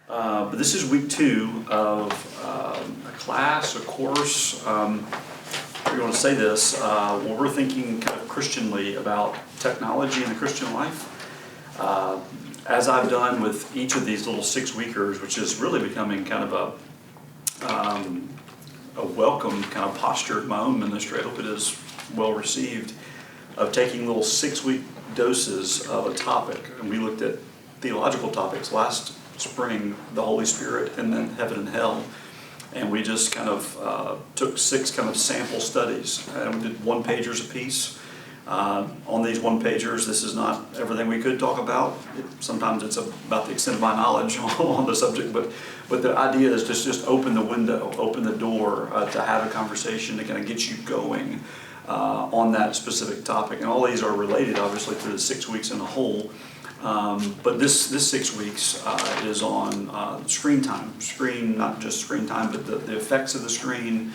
But this is week 2 of a class, a course. We want to say this when we're thinking kind of Christianly about technology in the Christian life. As I've done with each of these little 6-weekers, which is really becoming kind of a welcome kind of posture in my own ministry. I hope it is well received, of taking little 6-week doses of a topic. And we looked at theological topics last spring, the Holy Spirit and then heaven and hell. And we just kind of took 6 kind of sample studies, and we did 1-pagers apiece. On these 1-pagers, this is not everything we could talk about. Sometimes it's about the extent of my knowledge on the subject, but the idea is just open the window, open the door to have a conversation to kind of get you going on that specific topic. And all these are related, obviously, to the 6 weeks in a whole. But this 6 weeks is on screen time. Not just screen time, but the effects of the screen,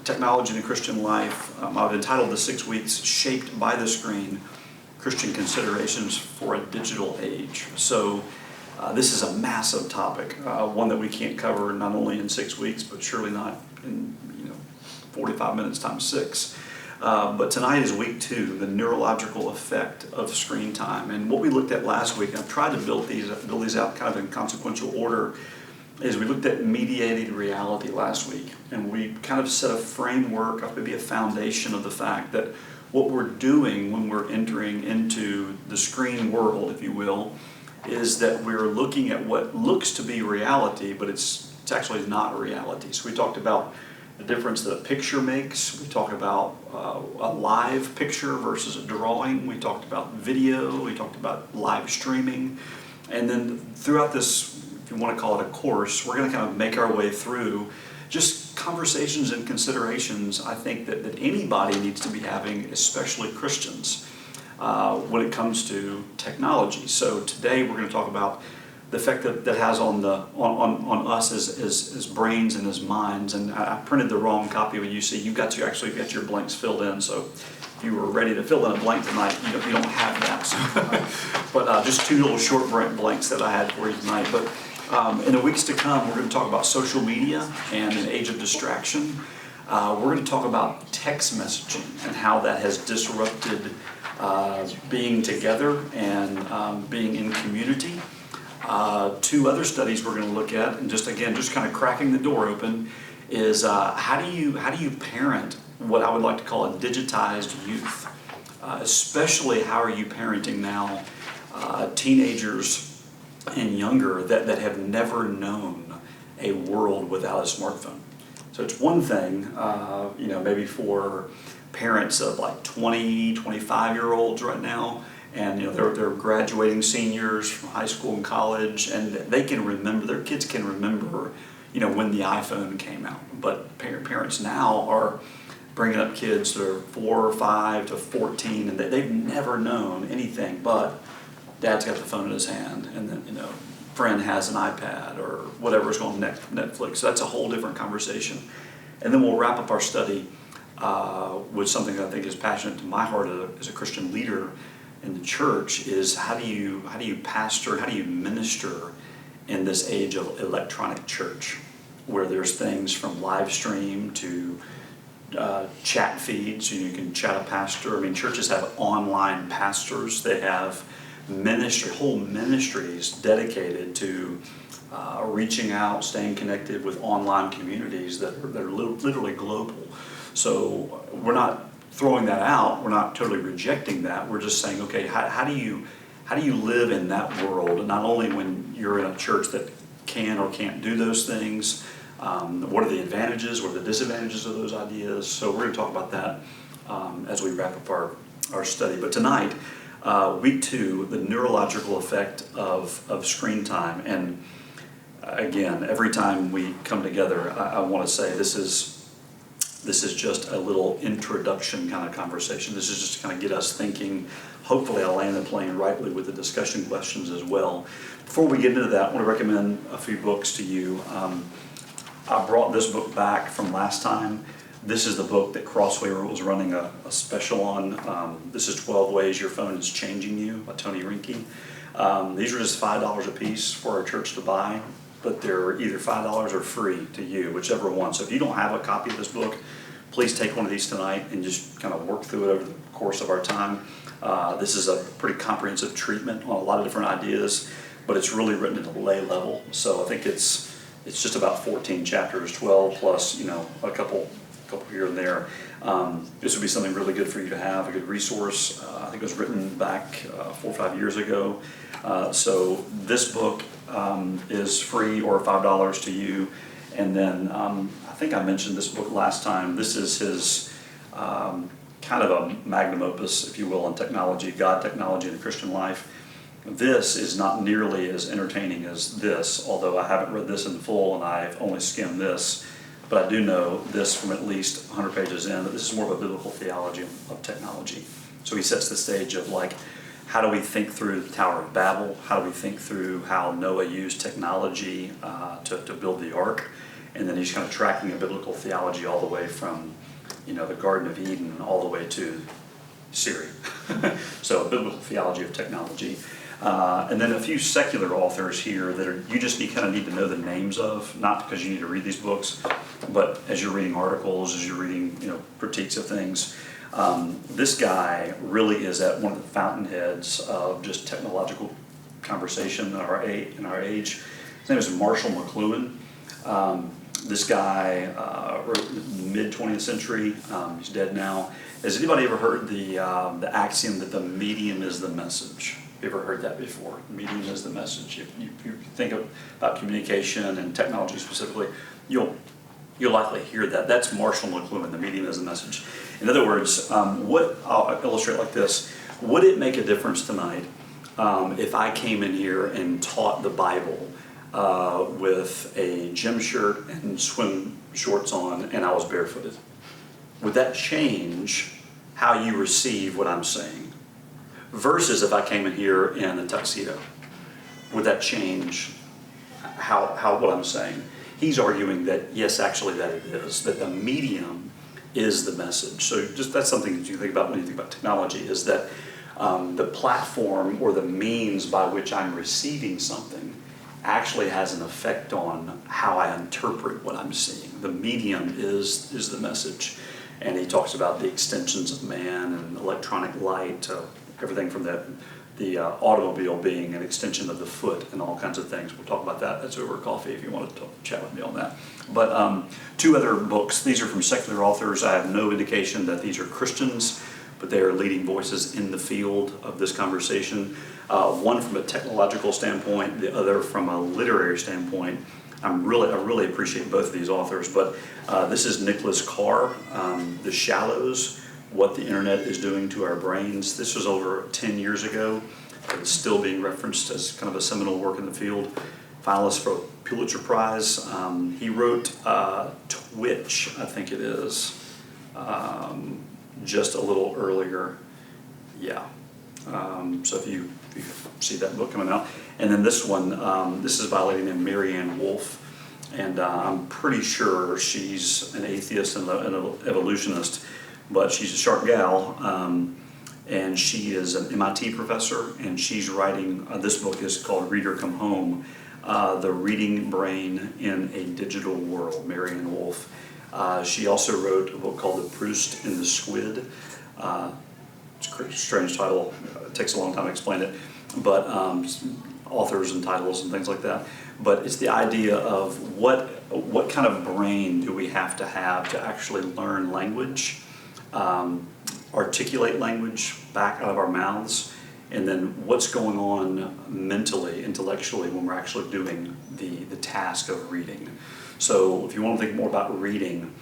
technology in the Christian life. I've entitled the 6 weeks, Shaped by the Screen, Christian Considerations for a Digital Age. So this is a massive topic, one that we can't cover not only in 6 weeks, but surely not in 45 minutes times 6. But tonight is week 2, the neurological effect of screen time. And what we looked at last week, and I've tried to build these out kind of in consequential order, is we looked at mediated reality last week. And we kind of set a framework, maybe a foundation of the fact that what we're doing when we're entering into the screen world, if you will, is that we're looking at what looks to be reality, but it's actually not reality. So we talked about the difference that a picture makes. We talked about a live picture versus a drawing. We talked about video. We talked about live streaming. And then throughout this, if you want to call it a course, we're going to kind of make our way through just conversations and considerations, I think, that anybody needs to be having, especially Christians, when it comes to technology. So today we're going to talk about the effect that has on us as brains and as minds. And I printed the wrong copy when you see you've got your blanks filled in. So if you were ready to fill in a blank tonight, you don't have that. So, but just 2 little short blanks that I had for you tonight. But in the weeks to come, we're going to talk about social media and an age of distraction. We're going to talk about text messaging and how that has disrupted being together and being in community. 2 other studies we're going to look at, and just kind of cracking the door open, is how do you parent what I would like to call a digitized youth? Especially, how are you parenting now teenagers and younger that have never known a world without a smartphone? So it's one thing, maybe for parents of like 20, 25-year-olds right now, and they're graduating seniors from high school and college, and they can remember, their kids can remember, when the iPhone came out. But parents now are bringing up kids that are 4 or 5 to 14, and they've never known anything but dad's got the phone in his hand, and then friend has an iPad or whatever's on Netflix. So that's a whole different conversation. And then we'll wrap up our study with something that I think is passionate to my heart as a Christian leader in the church, is how do you pastor, how do you minister in this age of electronic church, where there's things from live stream to chat feeds, so you can chat a pastor. I mean, churches have online pastors. They have whole ministries dedicated to reaching out, staying connected with online communities that are literally global. So we're not throwing that out. We're not totally rejecting that. We're just saying, okay, how do you live in that world? And not only when you're in a church that can or can't do those things, what are the advantages, what are the disadvantages of those ideas? So we're going to talk about that as we wrap up our study. But tonight, week 2, the neurological effect of screen time. And again, every time we come together, I want to say this is just a little introduction kind of conversation. This is just to kind of get us thinking. Hopefully I'll land the plane rightly with the discussion questions as well. Before we get into that, I want to recommend a few books to you. I brought this book back from last time. This is the book that Crossway was running a special on. This is 12 Ways Your Phone is Changing You by Tony Rinke. These are just $5 a piece for our church to buy, but they're either $5 or free to you, whichever one. So if you don't have a copy of this book, please take one of these tonight and just kind of work through it over the course of our time. This is a pretty comprehensive treatment on a lot of different ideas, but it's really written at a lay level. So I think it's just about 14 chapters, 12 plus, a couple here and there. This would be something really good for you to have, a good resource. I think it was written back 4 or 5 years ago. So this book is free or $5 to you. And then I think I mentioned this book last time. This is his kind of a magnum opus, if you will, on technology, God, technology, and the Christian life. This is not nearly as entertaining as this, although I haven't read this in full and I've only skimmed this. But I do know this from at least 100 pages in, that this is more of a biblical theology of technology. So he sets the stage of how do we think through the Tower of Babel? How do we think through how Noah used technology to build the ark? And then he's kind of tracking a biblical theology all the way from, the Garden of Eden all the way to Siri. So a biblical theology of technology. And then a few secular authors here that you just kind of need to know the names of, not because you need to read these books, but as you're reading articles, as you're reading critiques of things. This guy really is at one of the fountainheads of just technological conversation in our age. His name is Marshall McLuhan. This guy wrote in the mid-20th century. He's dead now. Has anybody ever heard the axiom that the medium is the message? You ever heard that before? Medium is the message. If you think about communication and technology specifically, you'll likely hear that. That's Marshall McLuhan, the medium is the message. In other words, I'll illustrate like this. Would it make a difference tonight if I came in here and taught the Bible with a gym shirt and swim shorts on and I was barefooted? Would that change how you receive what I'm saying? Versus if I came in here in a tuxedo, would that change how what I'm saying? He's arguing that yes, actually that it is, that the medium is the message. So just that's something that you think about when you think about technology, is that the platform or the means by which I'm receiving something actually has an effect on how I interpret what I'm seeing. The medium is the message. And he talks about the extensions of man and electronic light, everything from the automobile being an extension of the foot and all kinds of things. We'll talk about that. That's over coffee if you want to chat with me on that. But 2 other books. These are from secular authors. I have no indication that these are Christians, but they are leading voices in the field of this conversation. One from a technological standpoint, the other from a literary standpoint. I really appreciate both of these authors, but this is Nicholas Carr, The Shallows, What the Internet is Doing to Our Brains. This was over 10 years ago. It's still being referenced as kind of a seminal work in the field. Finalist for a Pulitzer Prize. He wrote Twitch, I think it is, just a little earlier. Yeah. So if you see that book coming out. And then this one, this is by a lady named Marianne Wolfe. And I'm pretty sure she's an atheist and an evolutionist, but she's a sharp gal. And she is an MIT professor, and she's writing, this book is called Reader Come Home, The Reading Brain in a Digital World, Marianne Wolfe. She also wrote a book called The Proust and the Squid. It's a strange title, it takes a long time to explain it, but authors and titles and things like that. But it's the idea of what kind of brain do we have to actually learn language, articulate language back out of our mouths, and then what's going on mentally, intellectually, when we're actually doing the task of reading. So if you want to think more about reading,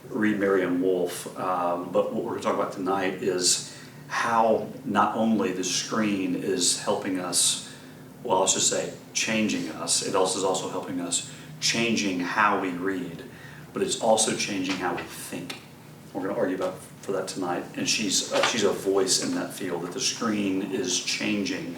read Marianne Wolfe. But what we're going to talk about tonight is how not only the screen is helping us, well, let's just say changing us, it also is also helping us changing how we read, but it's also changing how we think. We're going to argue for that tonight, and she's a voice in that field, that the screen is changing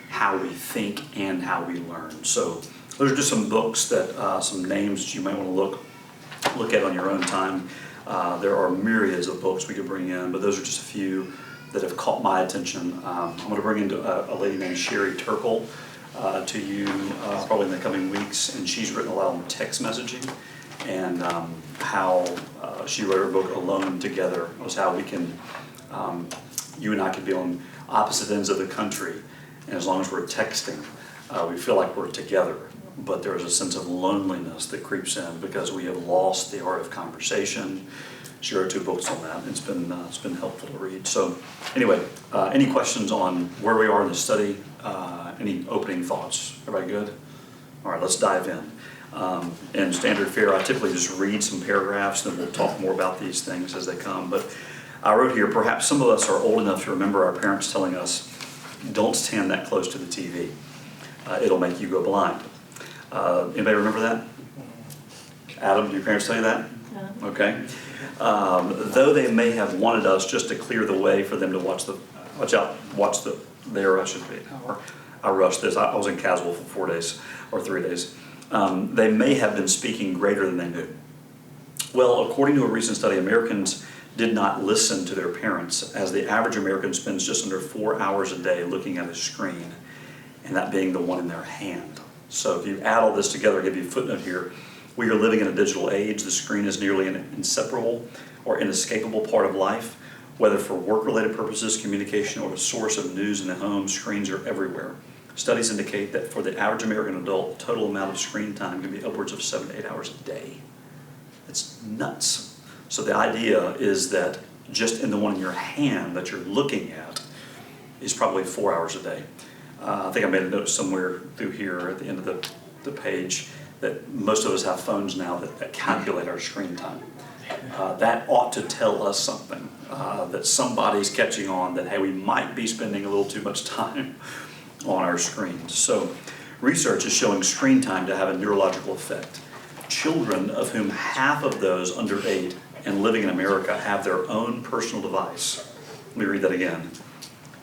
how we think and how we learn. So those are just some books that, some names that you might want to look at on your own time. There are myriads of books we could bring in, but those are just a few that have caught my attention. I'm going to bring in a lady named Sherry Turkle to you probably in the coming weeks, and she's written a lot on text messaging and how she wrote her book Alone Together. It was how we can, you and I could be on opposite ends of the country, and as long as we're texting, we feel like we're together. But there's a sense of loneliness that creeps in because we have lost the art of conversation. She wrote 2 books on that. It's been helpful to read. So anyway, any questions on where we are in the study? Any opening thoughts? Everybody good? All right, let's dive in. In standard fare, I typically just read some paragraphs, and then we'll talk more about these things as they come. But I wrote here, perhaps some of us are old enough to remember our parents telling us, don't stand that close to the TV. It'll make you go blind. Anybody remember that? Adam, did your parents tell you that? No. Okay. Though they may have wanted us just to clear the way for them to watch their, I should be, or I rushed this. I was in Caswell for 4 days or 3 days. They may have been speaking greater than they knew. Well, according to a recent study, Americans did not listen to their parents, as the average American spends just under 4 hours a day looking at a screen, and that being the one in their hand. So if you add all this together, I'll give you a footnote here. We are living in a digital age. The screen is nearly an inseparable or inescapable part of life. Whether for work-related purposes, communication, or a source of news in the home, screens are everywhere. Studies indicate that for the average American adult, the total amount of screen time can be upwards of 7 to 8 hours a day. It's nuts. So the idea is that just in the one in your hand that you're looking at is probably 4 hours a day. I think I made a note somewhere through here at the end of the page that most of us have phones now that calculate our screen time. That ought to tell us something, that somebody's catching on that, hey, we might be spending a little too much time on our screens. So research is showing screen time to have a neurological effect. Children, of whom half of those under 8 and living in America have their own personal device. Let me read that again.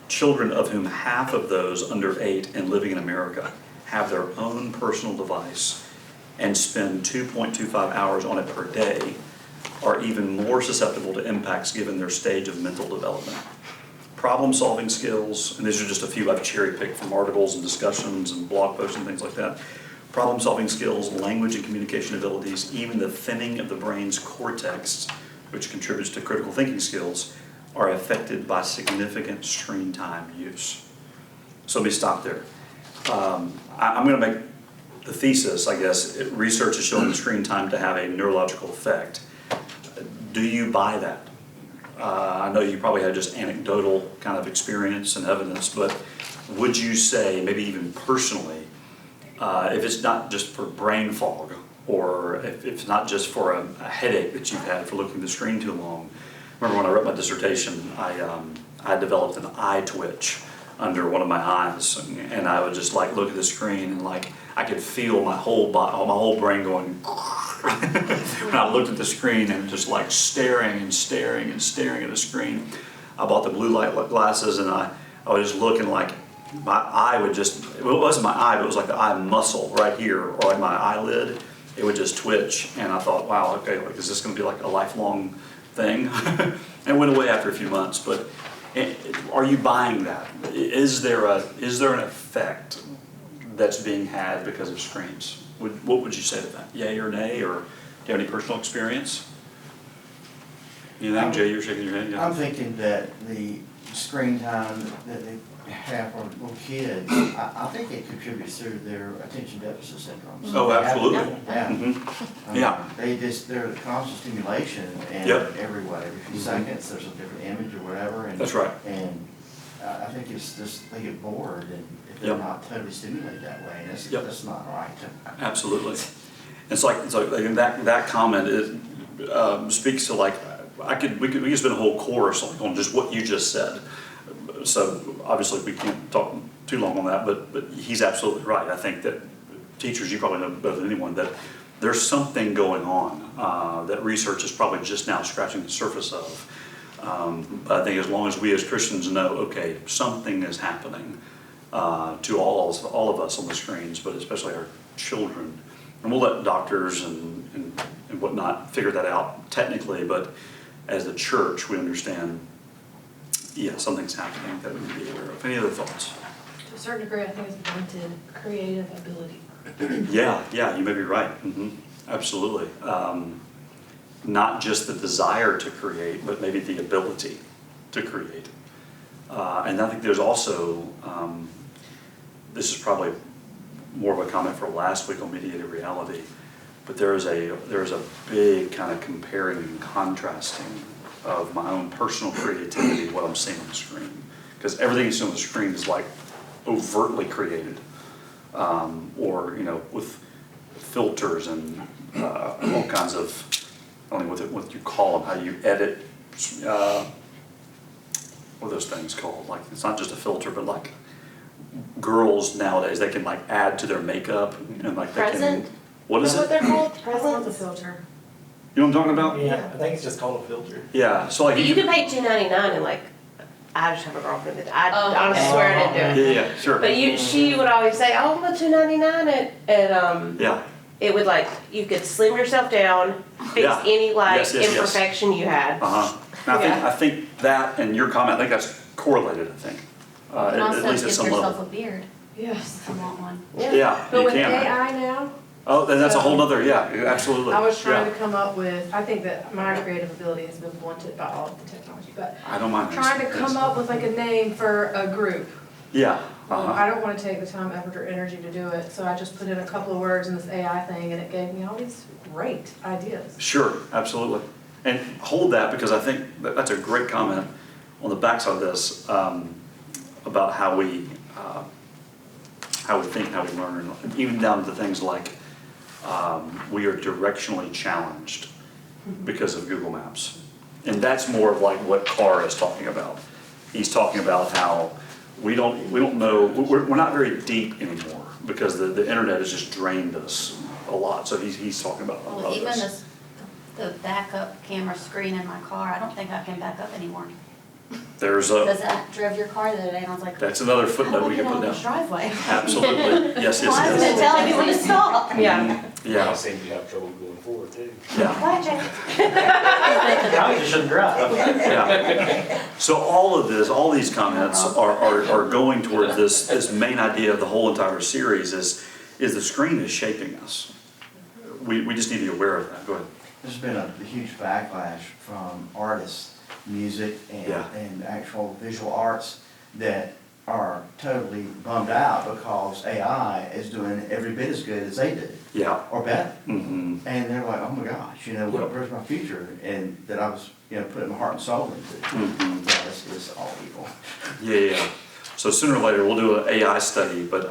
Children, of whom half of those under 8 and living in America have their own personal device and spend 2.25 hours on it per day, are even more susceptible to impacts given their stage of mental development. Problem-solving skills, and these are just a few I've cherry-picked from articles and discussions and blog posts and things like that. Problem-solving skills, language and communication abilities, even the thinning of the brain's cortex, which contributes to critical thinking skills, are affected by significant screen time use. So let me stop there. I'm going to make the thesis, I guess. Research is showing screen time to have a neurological effect. Do you buy that? I know you probably had just anecdotal kind of experience and evidence, but would you say, maybe even personally, if it's not just for brain fog, or if it's not just for a headache that you've had for looking at the screen too long? Remember when I wrote my dissertation, I developed an eye twitch under one of my eyes, and I would just like look at the screen and like I could feel my whole brain going when I looked at the screen and just like staring and staring and staring at the screen. I bought the blue light glasses, and I was just looking like my eye would just, it wasn't my eye, but it was like the eye muscle right here, or like my eyelid, it would just twitch. And I thought, wow, okay, like, is this going to be like a lifelong thing? And it went away after a few months. But are you buying that? Is there an effect that's being had because of screens? What would you say to that? Yay or nay, or do you have any personal experience? You think, Jay, you're shaking your head? Yeah. I'm thinking that the screen time that they have for little kids, I think it contributes to their attention deficit syndrome. Oh, absolutely. Yeah. Mm-hmm. Yeah. They're constant stimulation, and Yep. every few seconds there's a different image or whatever. And, That's right. And I think it's just, they get bored, and if they're Yep. not totally stimulated that way, and Yep. that's not right. Absolutely. It's like that comment speaks to like we could spend a whole course on just what you just said. So obviously we can't talk too long on that, but he's absolutely right. I think that teachers, you probably know better than anyone, that there's something going on that research is probably just now scratching the surface of. But I think as long as we as Christians know, okay, something is happening to all of us on the screens, but especially our children. And we'll let doctors and whatnot figure that out technically, but as the church, we understand, yeah, something's happening that we need to be aware of. Any other thoughts? To a certain degree, I think it's blunted creative ability. Yeah, you may be right. Absolutely. Not just the desire to create, but maybe the ability to create. And I think there's also, this is probably more of a comment for last week on mediated reality, but there's a big kind of comparing and contrasting of my own personal creativity and what I'm seeing on the screen. Because everything you see on the screen is like overtly created, or with filters and all kinds of, I don't know what you call them, how you edit, what are those things called? Like, it's not just a filter, but like girls nowadays, they can like add to their makeup and like they Present? can, what is What it? they're called? That's the Presents? filter. You know what I'm talking about? Yeah, I think it's just called a filter. Yeah, so like You can pay $2.99 and like, I just have a girlfriend that, I Oh, honestly okay. swear I didn't do it. yeah, sure. But she would always say, oh, I'm $2.99 and Yeah, it would like, you could slim yourself down, fix Yeah. any like Yes, yes, yes. imperfection you had. And Yeah. I think that and your comment, I think that's correlated, I think. You can At also least at give some yourself level. a beard Yes. if you want one. Yeah, But you with can. AI now, Oh, then that's a whole nother, yeah, absolutely. I was trying Yeah. to come up with, I think that my creative ability has been blunted by all of the technology, but I don't mind. trying to this. come up with like a name for a group. Yeah, I don't want to take the time, effort, or energy to do it, so I just put in a couple of words in this AI thing and it gave me all these great ideas. Sure, absolutely. And hold that, because I think that's a great comment on the backside of this, about how we think, how we learn, even down to things like we are directionally challenged because of Google Maps. And that's more of like what Carr is talking about. He's talking about how we don't know, we're not very deep anymore because the internet has just drained us a lot. So he's talking about Well, even this. the backup camera screen in my car, I don't think I can back up anymore. There's Because I drove your car the other day and I was like, that's another how footnote do I we get can out put of this down. driveway? Absolutely, yes, Why isn't it yes. telling me when to stop? Yeah. Yeah, I seem to have trouble going forward too. yeah, Why, Jay? Now you shouldn't drive. yeah. So all of this, all these comments are going towards this main idea of the whole entire series is the screen is shaping us. We just need to be aware of that. Go ahead. There's been a huge backlash from artists, music Yeah. and actual visual arts that are totally bummed out because AI is doing every bit as good as they do, Yeah. or better. Mm-hmm. And they're like, oh my gosh, where's my future? And that I was, putting my heart and soul into. Mhm. Yeah, it's all evil. Yeah. So sooner or later we'll do an AI study, but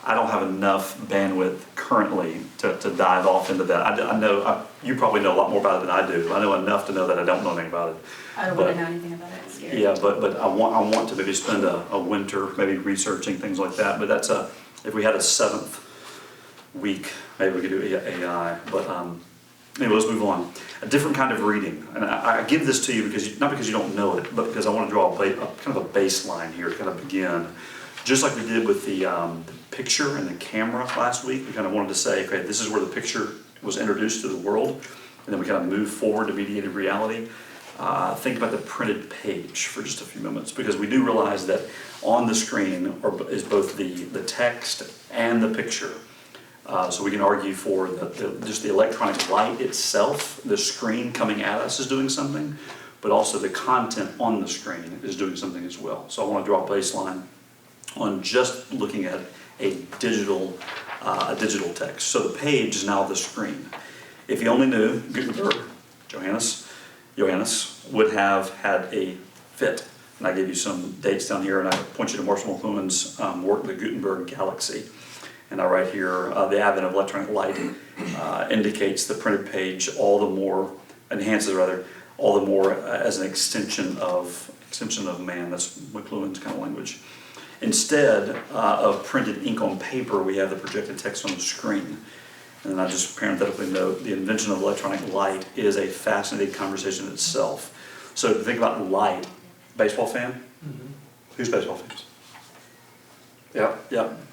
I don't have enough bandwidth currently to dive off into that. I know you probably know a lot more about it than I do. I know enough to know that I don't know anything about it. I don't But- want to know anything about it, it's scary. Yeah, but I want to maybe spend a winter maybe researching things like that. But that's if we had a 7th week, maybe we could do AI. But anyway, let's move on. A different kind of reading, and I give this to you not because you don't know it, but because I want to draw a kind of a baseline here to kind of begin. Just like we did with the picture and the camera last week, we kind of wanted to say, okay, this is where the picture was introduced to the world, and then we kind of move forward to mediated reality. Think about the printed page for just a few minutes, because we do realize that on the screen is both the text and the picture. So we can argue for just the electronic light itself, the screen coming at us is doing something, but also the content on the screen is doing something as well. So I want to draw a baseline on just looking at a digital text. So the page is now the screen. If you only knew, Gutenberg, Johannes would have had a fit. And I gave you some dates down here, and I point you to Marshall McLuhan's work, The Gutenberg Galaxy. And I write here, the advent of electronic light indicates the printed page enhances all the more as an extension of man. That's McLuhan's kind of language. Instead of printed ink on paper, we have the projected text on the screen. And then I just parenthetically note, the invention of electronic light is a fascinating conversation itself. So to think about light, baseball fan? Mm-hmm. Who's baseball fans? Yeah.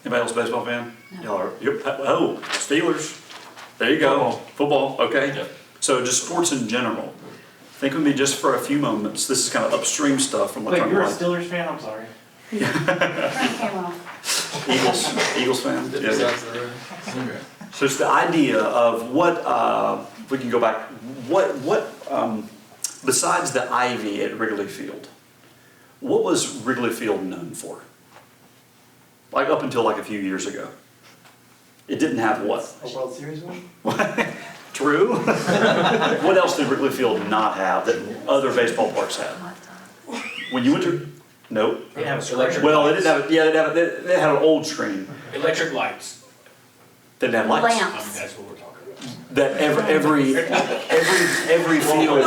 Anybody else a baseball fan? No. Y'all are, Steelers. There you go. Football, okay. Yep. So just sports in general. Think with me just for a few moments. This is kind of upstream stuff from Wait, electronic you're a light. Steelers fan? I'm sorry. Turn the camera off. Eagles fan? Dip Yeah. sides of the room. Okay. So it's the idea of what, if we can go back, besides the ivy at Wrigley Field, what was Wrigley Field known for? Like up until like a few years ago. It didn't have what? A World Series win? True? What else did Wrigley Field not have that other baseball parks had? When you went to, nope. They have a Electric Well, they lights. didn't have, yeah, they had an old screen. Electric lights. They didn't have lights. Lamps. That's what we're talking about. That every field,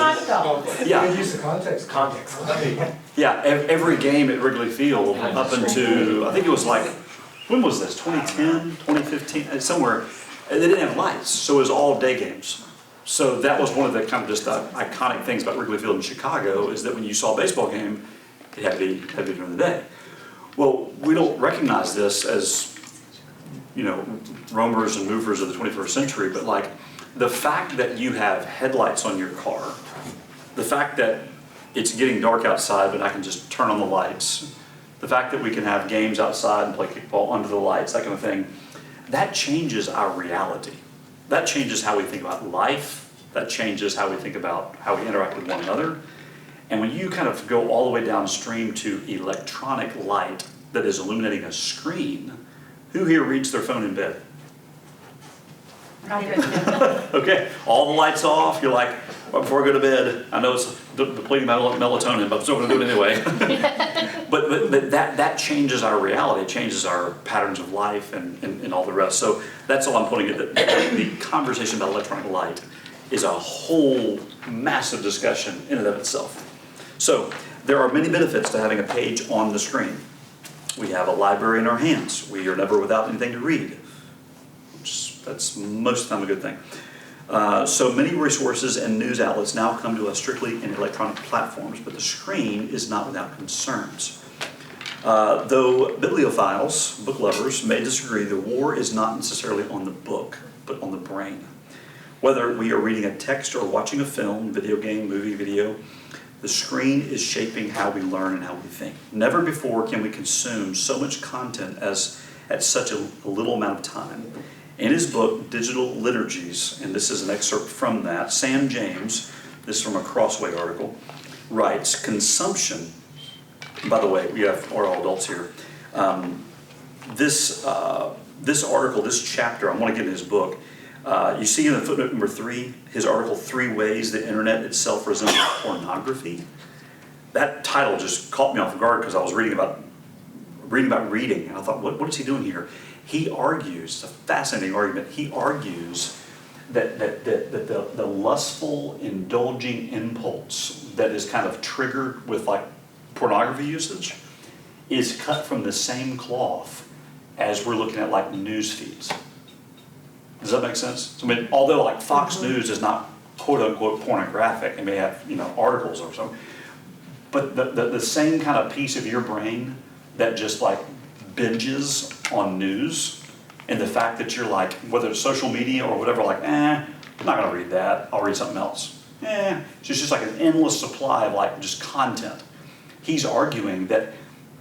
yeah. Good use of context. Context. Yeah, every game at Wrigley Field up into, I think it was like, when was this, 2010, 2015, somewhere, they didn't have lights, so it was all day games. So that was one of the kind of just iconic things about Wrigley Field in Chicago, is that when you saw a baseball game, it had to be during the day. Well, we don't recognize this as, you know, roamers and movers of the 21st century, but like the fact that you have headlights on your car, the fact that it's getting dark outside, but I can just turn on the lights. The fact that we can have games outside and play kickball under the lights, that kind of thing, that changes our reality. That changes how we think about life. That changes how we think about how we interact with one another. And when you kind of go all the way downstream to electronic light that is illuminating a screen, who here reads their phone in bed? I do. Okay, all the lights off, you're like, right before I go to bed, I know it's depleting my melatonin, but I'm still gonna do it anyway. But that changes our reality, changes our patterns of life and all the rest. So that's all I'm putting it, that the conversation about electronic light is a whole massive discussion in and of itself. So there are many benefits to having a page on the screen. We have a library in our hands. We are never without anything to read. That's most of the time a good thing. So many resources and news outlets now come to us strictly in electronic platforms, but the screen is not without concerns. Though bibliophiles, book lovers, may disagree, the war is not necessarily on the book, but on the brain. Whether we are reading a text or watching a film, video game, movie, video, the screen is shaping how we learn and how we think. Never before can we consume so much content at such a little amount of time. In his book, Digital Liturgies, and this is an excerpt from that, Sam James, this is from a Crossway article, writes, consumption, by the way, we have all adults here, this article, this chapter, I want to get in his book, you see in the footnote number 3, his article, 3 Ways the Internet Itself Resembles Pornography. That title just caught me off guard because I was reading about reading, and I thought, what is he doing here? He argues, it's a fascinating argument, he argues that the lustful, indulging impulse that is kind of triggered with like pornography usage is cut from the same cloth as we're looking at like news feeds. Does that make sense? So, I mean, although like Fox News is not quote unquote pornographic, it may have, you know, articles or something, but the same kind of piece of your brain that just like binges on news, and the fact that you're like, whether it's social media or whatever, like, I'm not gonna read that, I'll read something else. So it's just like an endless supply of like just content. He's arguing that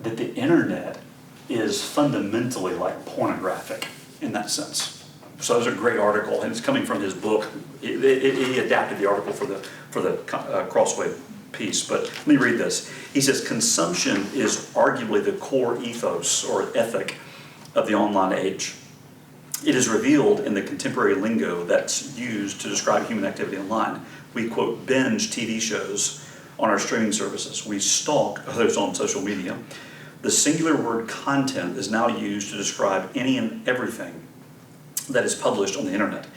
the internet is fundamentally like pornographic in that sense. So it's a great article, and it's coming from his book. He adapted the article for the Crossway piece, but let me read this. He says, consumption is arguably the core ethos or ethic of the online age. It is revealed in the contemporary lingo that's used to describe human activity online. We, quote, binge TV shows on our streaming services. We stalk others on social media. The singular word content is now used to describe any and everything that is published on the internet.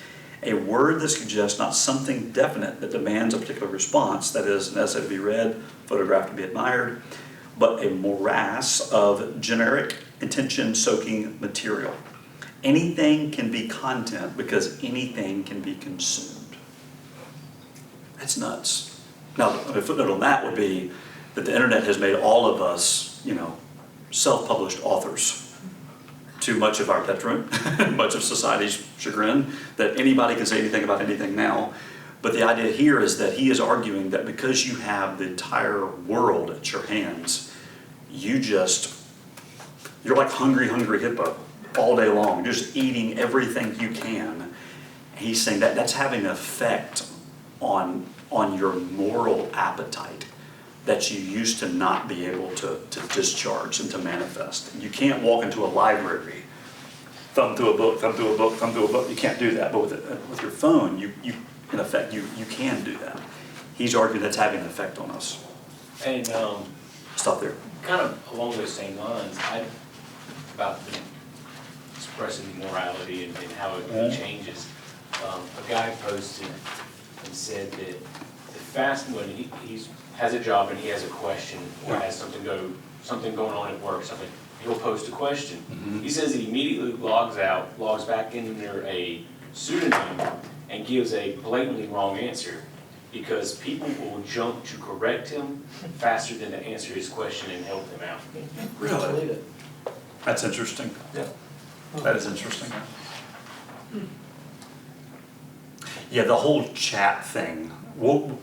A word that suggests not something definite that demands a particular response, that is, an essay to be read, photograph to be admired, but a morass of generic, attention-soaking material. Anything can be content because anything can be consumed. That's nuts. Now, a footnote on that would be that the internet has made all of us, you know, self-published authors, to much of our detriment, much of society's chagrin, that anybody can say anything about anything now. But the idea here is that he is arguing that because you have the entire world at your hands, you're like hungry hippo all day long, just eating everything you can. He's saying that that's having an effect on your moral appetite that you used to not be able to discharge and to manifest. You can't walk into a library, thumb through a book, thumb through a book, thumb through a book. You can't do that. But with your phone, you in effect, you can do that. He's arguing that's having an effect on us. And Stop there. kind of along those same lines, about the expressing morality and how it changes. A guy posted and said that when he has a job and he has a question or has something going on at work, something, he'll post a question. He says he immediately logs back in under a pseudonym and gives a blatantly wrong answer because people will jump to correct him faster than to answer his question and help him out. Really? That's interesting. Yeah. That is interesting. Yeah, the whole chat thing. We'll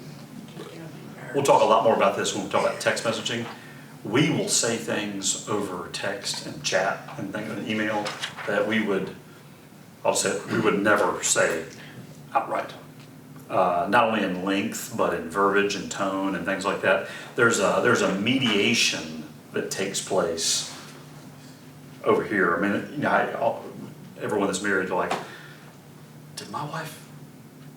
talk a lot more about this when we talk about text messaging. We will say things over text and chat and things and email that we would never say outright. Not only in length, but in verbiage and tone and things like that. There's a mediation that takes place over here. I mean, you know, everyone that's married, like, did my wife,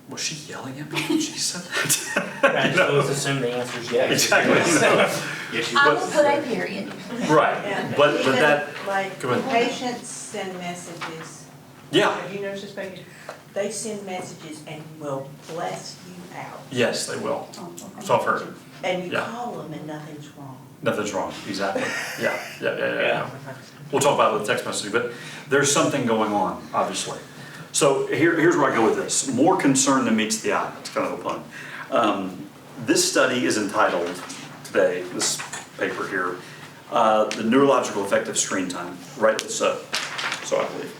was she yelling at me when she said that? I just always assume the answer is yes. Exactly. Yes, I will put a period. Right, And but even, that, like, go ahead. patients send messages. Yeah, Have you noticed this, Becky? They send messages and will bless you out. yes, they will. So I've heard. And you Yeah. call them and nothing's wrong. Nothing's wrong, exactly. Yeah. We'll talk about it with text messaging, but there's something going on, obviously. So here's where I go with this. More concern than meets the eye. It's kind of a pun. This study is entitled today, this paper here, the neurological effect of screen time, rightly so I believe.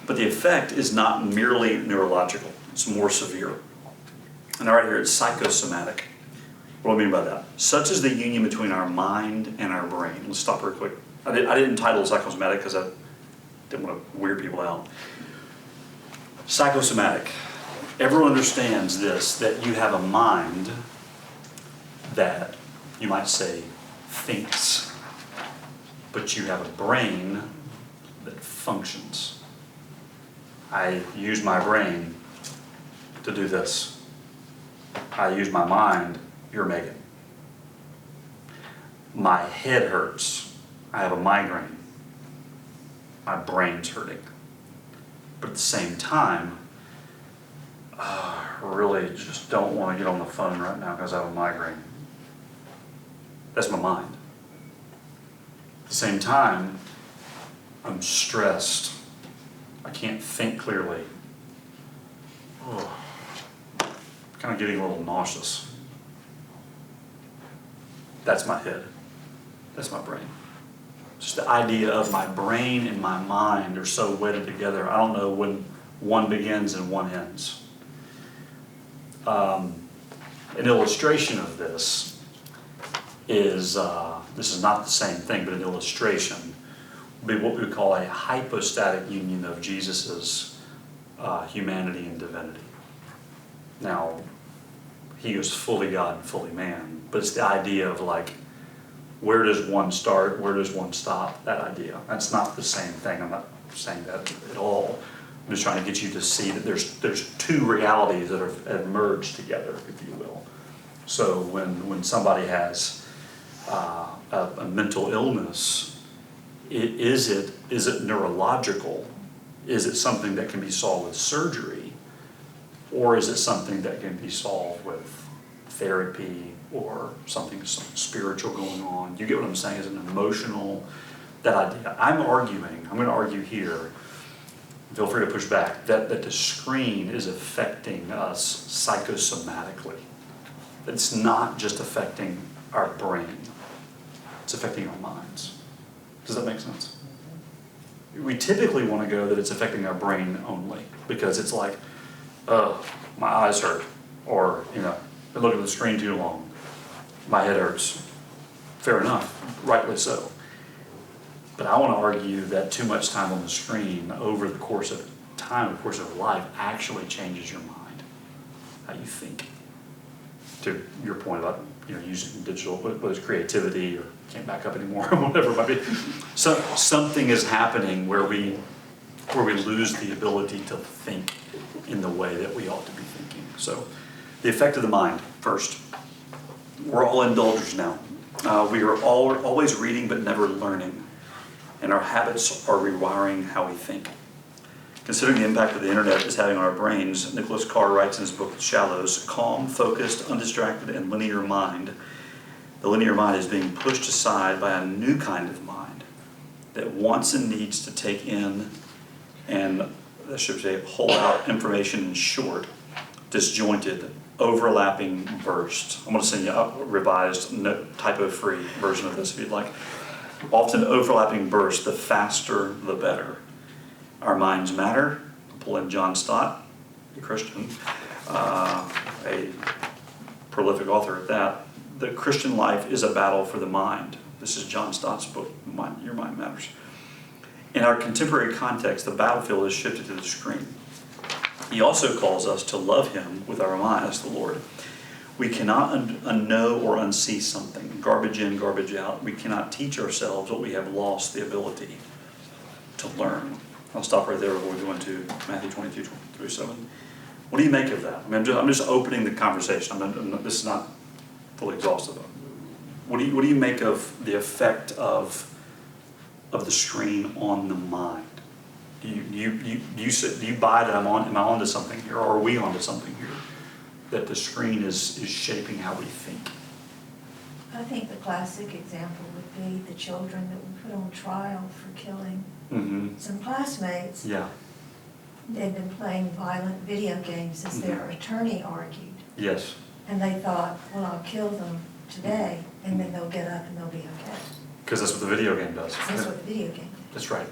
But the effect is not merely neurological, it's more severe. And right here, it's psychosomatic. What do I mean by that? Such is the union between our mind and our brain. Let's stop real quick. I didn't title it psychosomatic because I didn't want to weird people out. Psychosomatic. Everyone understands this, that you have a mind that, you might say, thinks, but you have a brain that functions. I use my brain to do this. I use my mind, you're Megan. My head hurts. I have a migraine. My brain's hurting. But at the same time, I really just don't want to get on the phone right now because I have a migraine. That's my mind. At the same time, I'm stressed. I can't think clearly. Kind of getting a little nauseous. That's my head. That's my brain. Just the idea of my brain and my mind are so wedded together. I don't know when one begins and one ends. An illustration of this is, this is not the same thing, but an illustration would be what we would call a hypostatic union of Jesus's humanity and divinity. Now, he was fully God and fully man, but it's the idea of like, where does one start, where does one stop, that idea. That's not the same thing, I'm not saying that at all. I'm just trying to get you to see that there's two realities that have merged together, if you will. So when somebody has a mental illness, is it neurological? Is it something that can be solved with surgery? Or is it something that can be solved with therapy or something spiritual going on? You get what I'm saying? Is an emotional, that idea. I'm going to argue here, feel free to push back, that the screen is affecting us psychosomatically. It's not just affecting our brain, it's affecting our minds. Does that make sense? We typically want to go that it's affecting our brain only, because it's like, oh, my eyes hurt. or, been looking at the screen too long, my head hurts. Fair enough, rightly so. But I want to argue that too much time on the screen over the course of time, the course of life, actually changes your mind, how you think. To your point about, using digital, whether it's creativity or can't back up anymore, or whatever it might be. So something is happening where we lose the ability to think in the way that we ought to be thinking. So the effect of the mind, first. We're all indulgers now. We are always reading but never learning. And our habits are rewiring how we think. Considering the impact that the internet is having on our brains, Nicholas Carr writes in his book, Shallows, calm, focused, undistracted, and linear mind. The linear mind is being pushed aside by a new kind of mind that wants and needs to take in and, I should say, hold out information in short, disjointed, overlapping bursts. I'm going to send you a revised, typo-free version of this if you'd like. Often overlapping bursts, the faster the better. Our minds matter. I'll pull in John Stott, a Christian, a prolific author at that. The Christian life is a battle for the mind. This is John Stott's book, Your Mind Matters. In our contemporary context, the battlefield has shifted to the screen. He also calls us to love him with our minds, the Lord. We cannot unknow or unsee something, garbage in, garbage out. We cannot teach ourselves what we have lost the ability to learn. I'll stop right there before we go into Matthew 22:37. What do you make of that? I mean, I'm just opening the conversation. This is not fully exhaustive. What do you make of the effect of the screen on the mind? Do you buy that am I onto something here, or are we onto something here? That the screen is shaping how we think. I think the classic example would be the children that were put on trial for killing some classmates. Yeah. They'd been playing violent video games as their attorney argued. Yes. And they thought, well, I'll kill them today, and then they'll get up and they'll be okay. Because that's what the video game does. That's what the video game did. That's right.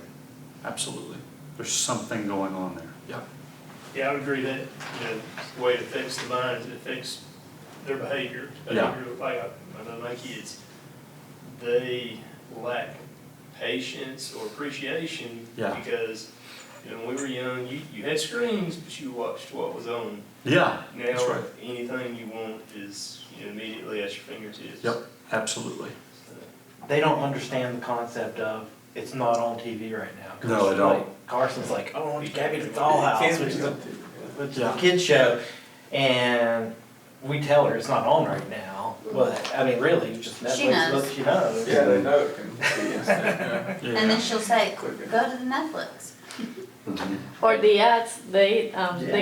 Absolutely. There's something going on there. Yeah. Yeah, I would agree that, the way it affects the mind, it affects their behavior. Yeah. Like, I know my kids, they lack patience or appreciation because, when we were young, you had screens, but you watched what was on. Yeah, now, that's right. Anything you want is immediately at your fingertips. Yep, absolutely. They don't understand the concept of it's not on TV right now. No, they don't. Like, Carson's like, oh, Gabby's Dollhouse, which is a kid's show, and we tell her it's not on right now. Well, I mean, really, it's just Netflix. She knows. She knows. Yeah, they know it can be instant. Yeah. And then she'll say, go to the Netflix. For the ads, the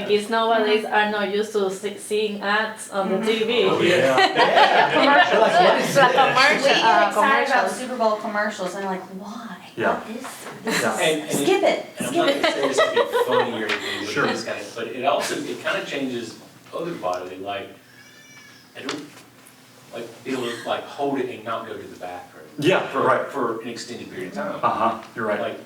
kids nowadays are not used to seeing ads on the TV. Oh, yeah. Commercials, Like, what is it's like We get excited about commercials. Super Bowl commercials, and they're like, why? Yeah. What is this? Yeah. And Skip it, And I'm skip not it. gonna say this to be funny or anything, Sure. but it's kind of, but it also, it kind of changes other bodily, like, I don't, like, be able to, like, hold it and not go to the bathroom. Yeah, right. For an extended period of time. Uh-huh, you're right. Like,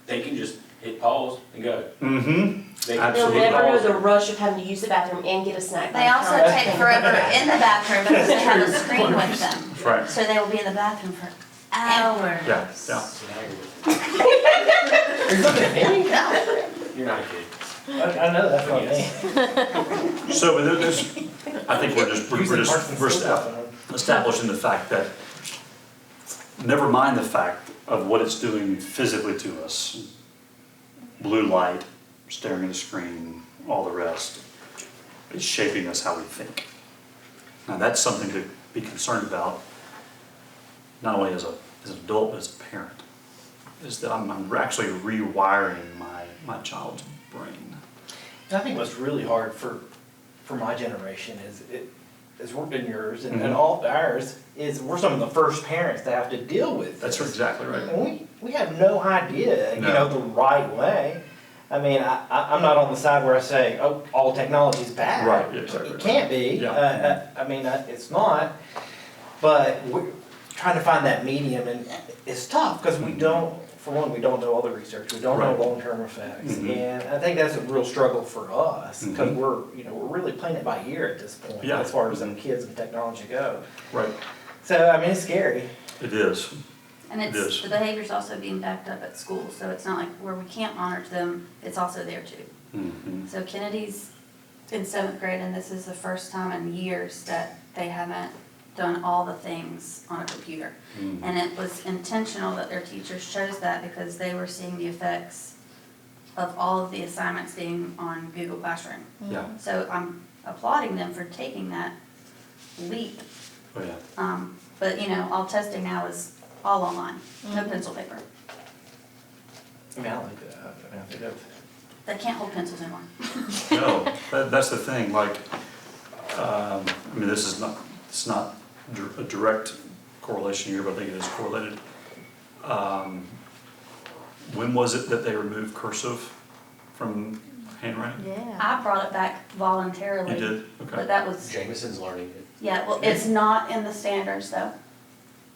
they can just hit pause and go. Mm-hmm. They can They'll Absolutely. hit never know pause. the rush of having to use the bathroom and get a snack. by They the also time. take forever in the bathroom because they have a screen with them. That's right. So they will be in the bathroom for hours. Yeah, yeah. So now you're not a kid. I know that's what I mean. So but there's, I think we're establishing the fact that, never mind the fact of what it's doing physically to us, blue light, staring at a screen, all the rest, is shaping us how we think. Now that's something to be concerned about, not only as an adult, but as a parent, is that I'm actually rewiring my child's brain. I think what's really hard for my generation is we're in yours and all ours is we're some of the first parents to have to deal with this. That's exactly right. And we have no idea, No. the right way. I mean, I'm not on the side where I say, oh, all technology is bad. Right, yeah, exactly It right. can't be. Yeah. I mean, it's not. But we're trying to find that medium, and it's tough because we don't for one, we don't know all the research, we don't know Right. long-term effects. Mhm. And I think that's a real struggle for us, because Mhm. we're really playing it by ear at this point, Yeah. as far as them kids and technology go. Right, So, I mean, it's scary. it is. And It it's, is. the behavior's also being backed up at school, so it's not like where we can't monitor them, it's also there too. Mhm. So Kennedy's in 7th grade, and this is the first time in years that they haven't done all the things on a computer. Mhm. And it was intentional that their teachers chose that because they were seeing the effects of all of the assignments being on Google Classroom. Yeah, So I'm applauding them for taking that leap. oh, yeah. But all testing now is all online, no pencil paper. I mean, I like that. I mean, I think that's. They can't hold pencils anymore. No, that's the thing, like, I mean, it's not a direct correlation here, but I think it is correlated. When was it that they removed cursive from handwriting? Yeah. I brought it back voluntarily. You did? Okay, But that was, Jameson's learning it, yeah, well, it's not in the standards though.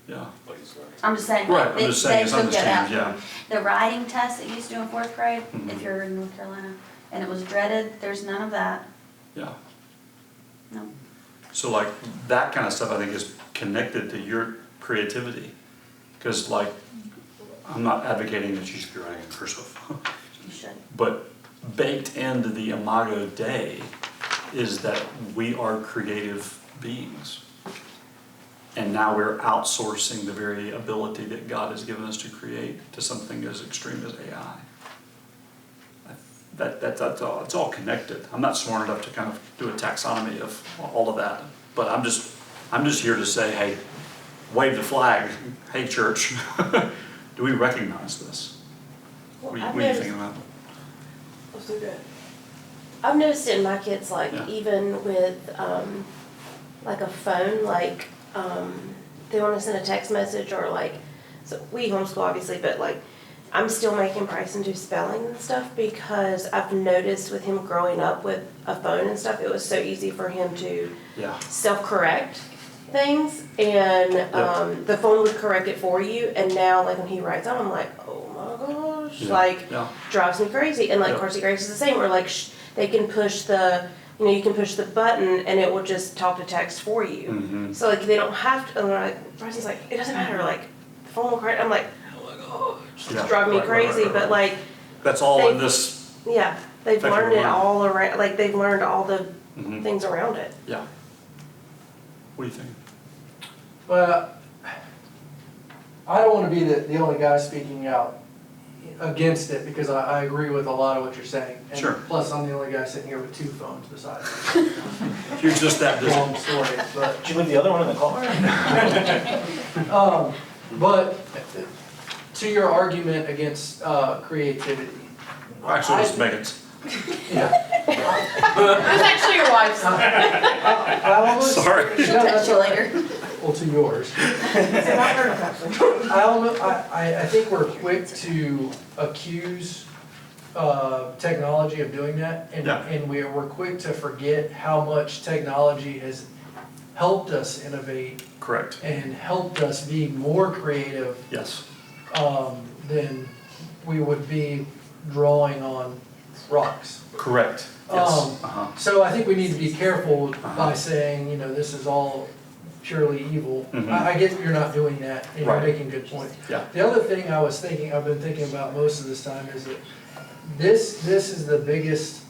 yeah. but he's learning. I'm just saying. Right, I'm they- just saying it's they took it out. understanding, The writing test that you used to do in 4th grade, Mhm. if you're in North Carolina, and it was dreaded, there's none of that. Yeah. No. So like, that kind of stuff I think is connected to your creativity. Because like, I'm not advocating that you should be writing in cursive. You should. But baked into the Imago Dei is that we are creative beings. And now we're outsourcing the very ability that God has given us to create to something as extreme as AI. That's all, it's all connected. I'm not smart enough to kind of do a taxonomy of all of that, but I'm just here to say, hey, wave the flag. Hey, church, do we recognize this? What do you think about it? Oh, so good. I've noticed it in my kids, like Yeah. even with like a phone, like they want to send a text message or like, so we homeschool obviously, but like I'm still making Bryson do spelling and stuff because I've noticed with him growing up with a phone and stuff, it was so easy for him to Yeah, self-correct things and the phone would correct it for you, and now like when he writes out I'm like, oh my gosh, Yeah. like yeah, drives me crazy. And like Yep. Carsey Grace is the same, or like they can push the, you can push the button and it will just talk to text for you. mhm, So like they don't have to, and they're like, Bryson's like, it doesn't matter, like the phone will correct. I'm like, oh my gosh, Yeah. it's driving me Right, right, crazy. right, But right. like, that's all in They- this, yeah, they've Effective learned it learning. all around, like they've learned all the mhm, things around it. yeah. What do you think? But I don't want to be the only guy speaking out against it, because I agree with a lot of what you're saying. And Sure. plus, I'm the only guy sitting here with 2 phones beside me. You're just that busy. Long story, but, Did you leave the other one in the car? but to your argument against creativity. Actually, it's Megan's. Yeah. It was actually your wife's. I almost. Sorry. No, She'll that's text you all right. later. Well, to yours. I think we're quick to accuse technology of doing that, and Yeah. and we're quick to forget how much technology has helped us innovate Correct, and helped us be more creative yes. than we would be drawing on rocks. Correct, yes. Um, So I think we need to be careful by saying, this is all purely evil. Mhm. I get that you're not doing that, and you're Right. making good points. Yeah. The other thing I've been thinking about most of this time is that this is the biggest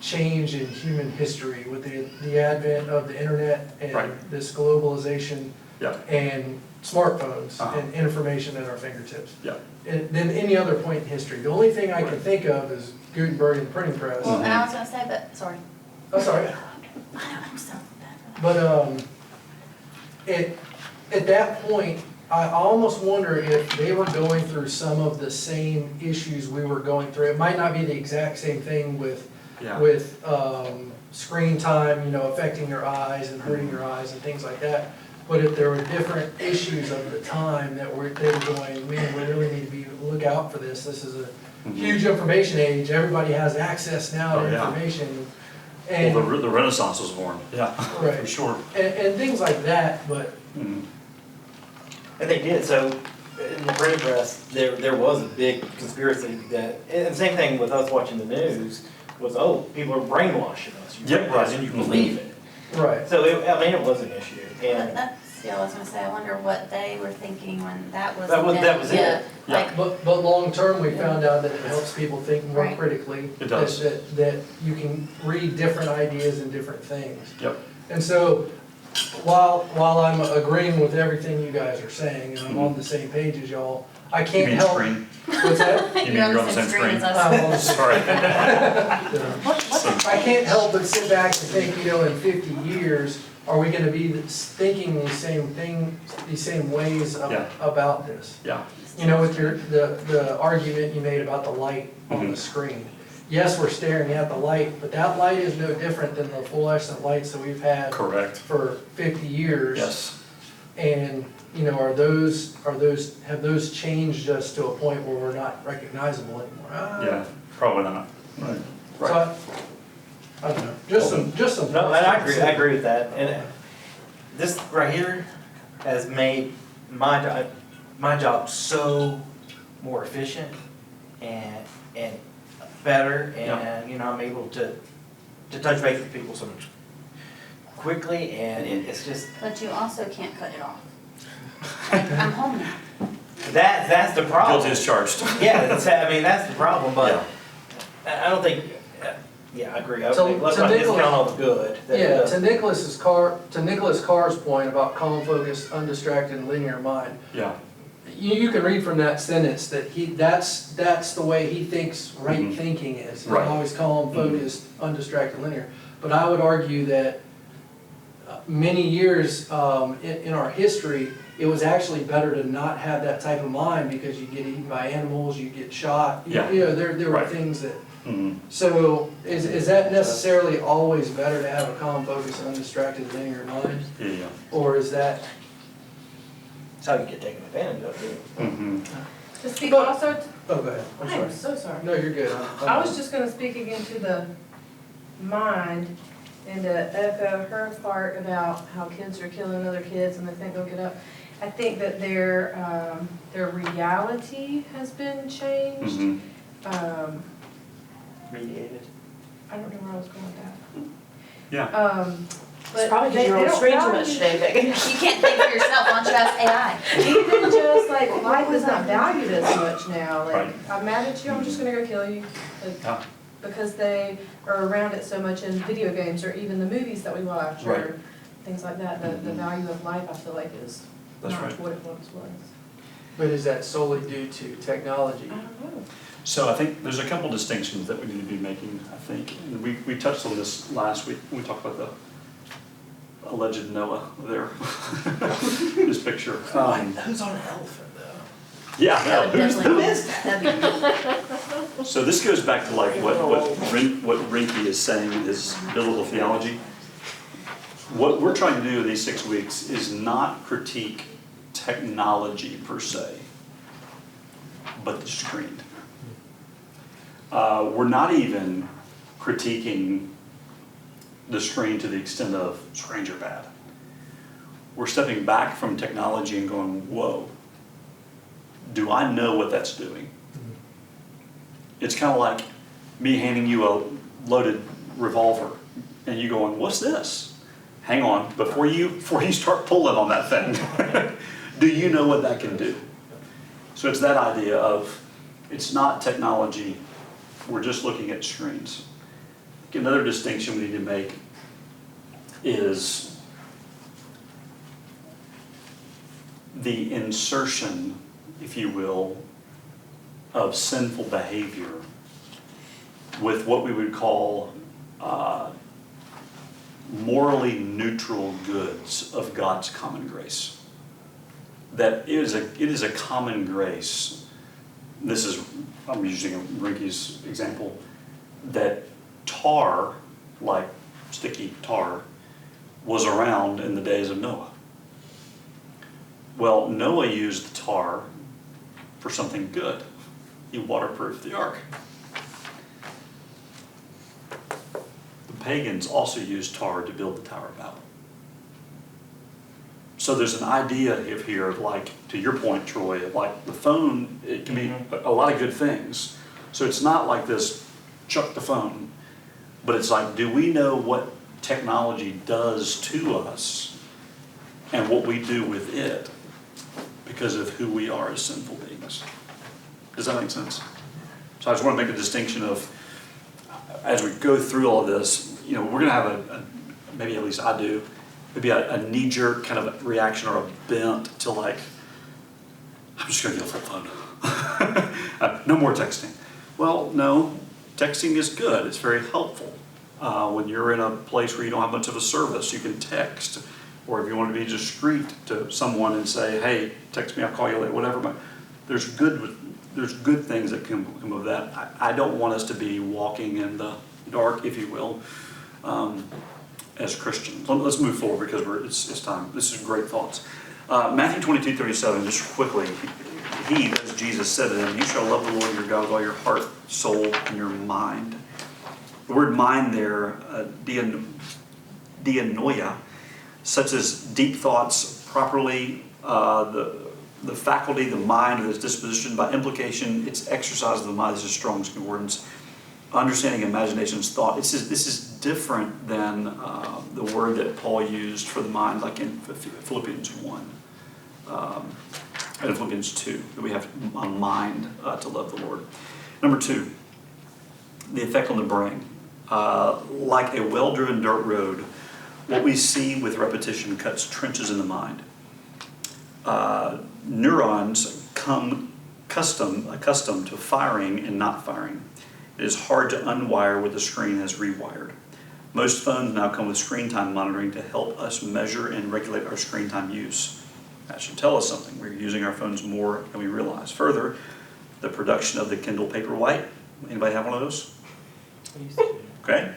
change in human history with the advent of the internet and Right. this globalization Yeah, and smartphones Uh-huh. and information at our fingertips. yeah, Than any other point in history. The only thing I can think of is Gutenberg and the printing press. Well, and I was gonna say, but, sorry. Oh, sorry. I'm so bad for that. But, at that point, I almost wonder if they were going through some of the same issues we were going through. It might not be the exact same thing with yeah. screen time, affecting your eyes and hurting your eyes and things like that. But if there were different issues of the time that they were going, man, we really need to look out for this. This is a Mhm. huge information age. Everybody has access now to Oh, yeah. information. And, Well, the Renaissance was born, yeah, for right, sure. and things like that, but Mhm. And they did, so in the printing press, there was a big conspiracy that, and same thing with us watching the news, was, oh, people are brainwashing us. You Yep, read this right. and you believe it. Right. So, it was an issue, But and that's, yeah, I was gonna say, I wonder what they were thinking when that was. that was invented. it. Yeah. Like, But long-term, we found out that it helps people think more Right. critically. It does. That you can read different ideas and different things. Yep. And so, while I'm agreeing with everything you guys are saying, and I'm on the same page as y'all, I You can't mean help. screen? What's that? You mean you're on you're the same screen as us. I'm on the same- Sorry. I can't help but sit back and think, in 50 years, are we gonna be thinking these same ways Yeah. about this? Yeah. With the argument you made about the light on the screen. Yes, we're staring at the light, but that light is no different than the fluorescent lights that we've had Correct. for 50 years. Yes. And, have those changed us to a point where we're not recognizable anymore? Yeah, probably not. Right. So I don't know, just some. No, and I agree with that, and this right here has made my job so more efficient and better, and I'm able to touch base with people so much quickly, and it's just, but you also can't cut it off. Like, I'm home now. that's the problem. Guilty as charged. Yeah, that's the problem, but I don't think, I agree, let's So, not to Nicholas- discount all the good. that it Yeah, does. to Nicholas Carr's point about calm, focused, undistracted, and linear mind, Yeah. you can read from that sentence that that's the way he thinks right Mhm. thinking is. Right. Always calm, focused, undistracted, linear. But I would argue that many years in our history, it was actually better to not have that type of mind because you get eaten by animals, you get shot. Yeah. There were Right. things that. Mhm. So is that necessarily always better to have a calm, focused, undistracted, linear mind? Yeah. Or is that? That's how you get taken advantage of, too. Mm-hmm. To speak But- also, Oh, go ahead. I'm sorry. I'm so sorry. No, you're good. I was just gonna speak again to the mind and to echo her part about how kids are killing other kids and they think they'll get up. I think that their reality has been changed. Mm-hmm. Mediated. I don't know where I was going with Yeah. that. But It's probably they- because you're on they the don't screen too value- much today, Megan. You can't think for yourself, why don't you ask AI? Even just like life is not valued as much now, like, Right. I'm mad at you, I'm just gonna go kill you. Like, Yeah. because they are around it so much in video games or even the movies that we watch Right. or things like that. The value of life, I feel like, is That's not right. what it once was. But is that solely due to technology? I don't know. So I think there's a couple distinctions that we need to be making, I think. And we touched on this last week, when we talked about the alleged Noah there, his picture. Who's on an elephant, though? Yeah, That would who's definitely- is that'd be- So this goes back to like what Rinke is saying in his biblical theology. What we're trying to do in these 6 weeks is not critique technology per se, but the screen. We're not even critiquing the screen to the extent of screens are bad. We're stepping back from technology and going, whoa, do I know what that's doing? It's kind of like me handing you a loaded revolver and you going, what's this? Hang on, before you start pulling on that thing, do you know what that can do? So it's that idea of, it's not technology, we're just looking at screens. Another distinction we need to make is the insertion, if you will, of sinful behavior with what we would call morally neutral goods of God's common grace. That it is a common grace. This is, I'm using Rinke's example, that tar, like sticky tar, was around in the days of Noah. Well, Noah used the tar for something good. He waterproofed the ark. The pagans also used tar to build the Tower of Babel. So there's an idea here, like, to your point, Troy, of like the phone, it can be a lot of good things. So it's not like this, chuck the phone, but it's like, do we know what technology does to us and what we do with it because of who we are as sinful beings? Does that make sense? So I just want to make a distinction of, as we go through all of this, you know, we're going to have maybe at least I do, maybe a knee-jerk kind of reaction or a bent to like, I'm just going to get a flip phone. No more texting. Well, no, texting is good. It's very helpful. When you're in a place where you don't have much of a service, you can text. Or if you want to be discreet to someone and say, hey, text me, I'll call you later, whatever. But there's good things that come of that. I don't want us to be walking in the dark, if you will, as Christians. Let's move forward because it's time. This is great thoughts. Matthew 22:37, just quickly. He, as Jesus said to them, you shall love the Lord your God with all your heart, soul, and your mind. The word mind there, dianoia, such as deep thoughts, properly, the faculty, the mind, or its disposition. By implication, it's exercise of the mind. This is Strong's concordance. Understanding, imaginations, thought. This is different than the word that Paul used for the mind, like in Philippians 1 and Philippians 2, that we have a mind to love the Lord. Number 2, the effect on the brain. Like a well-driven dirt road, what we see with repetition cuts trenches in the mind. Neurons come accustomed to firing and not firing. It is hard to unwire what the screen has rewired. Most phones now come with screen time monitoring to help us measure and regulate our screen time use. That should tell us something. We're using our phones more than we realize. Further, the production of the Kindle Paperwhite, anybody have one of those? Okay.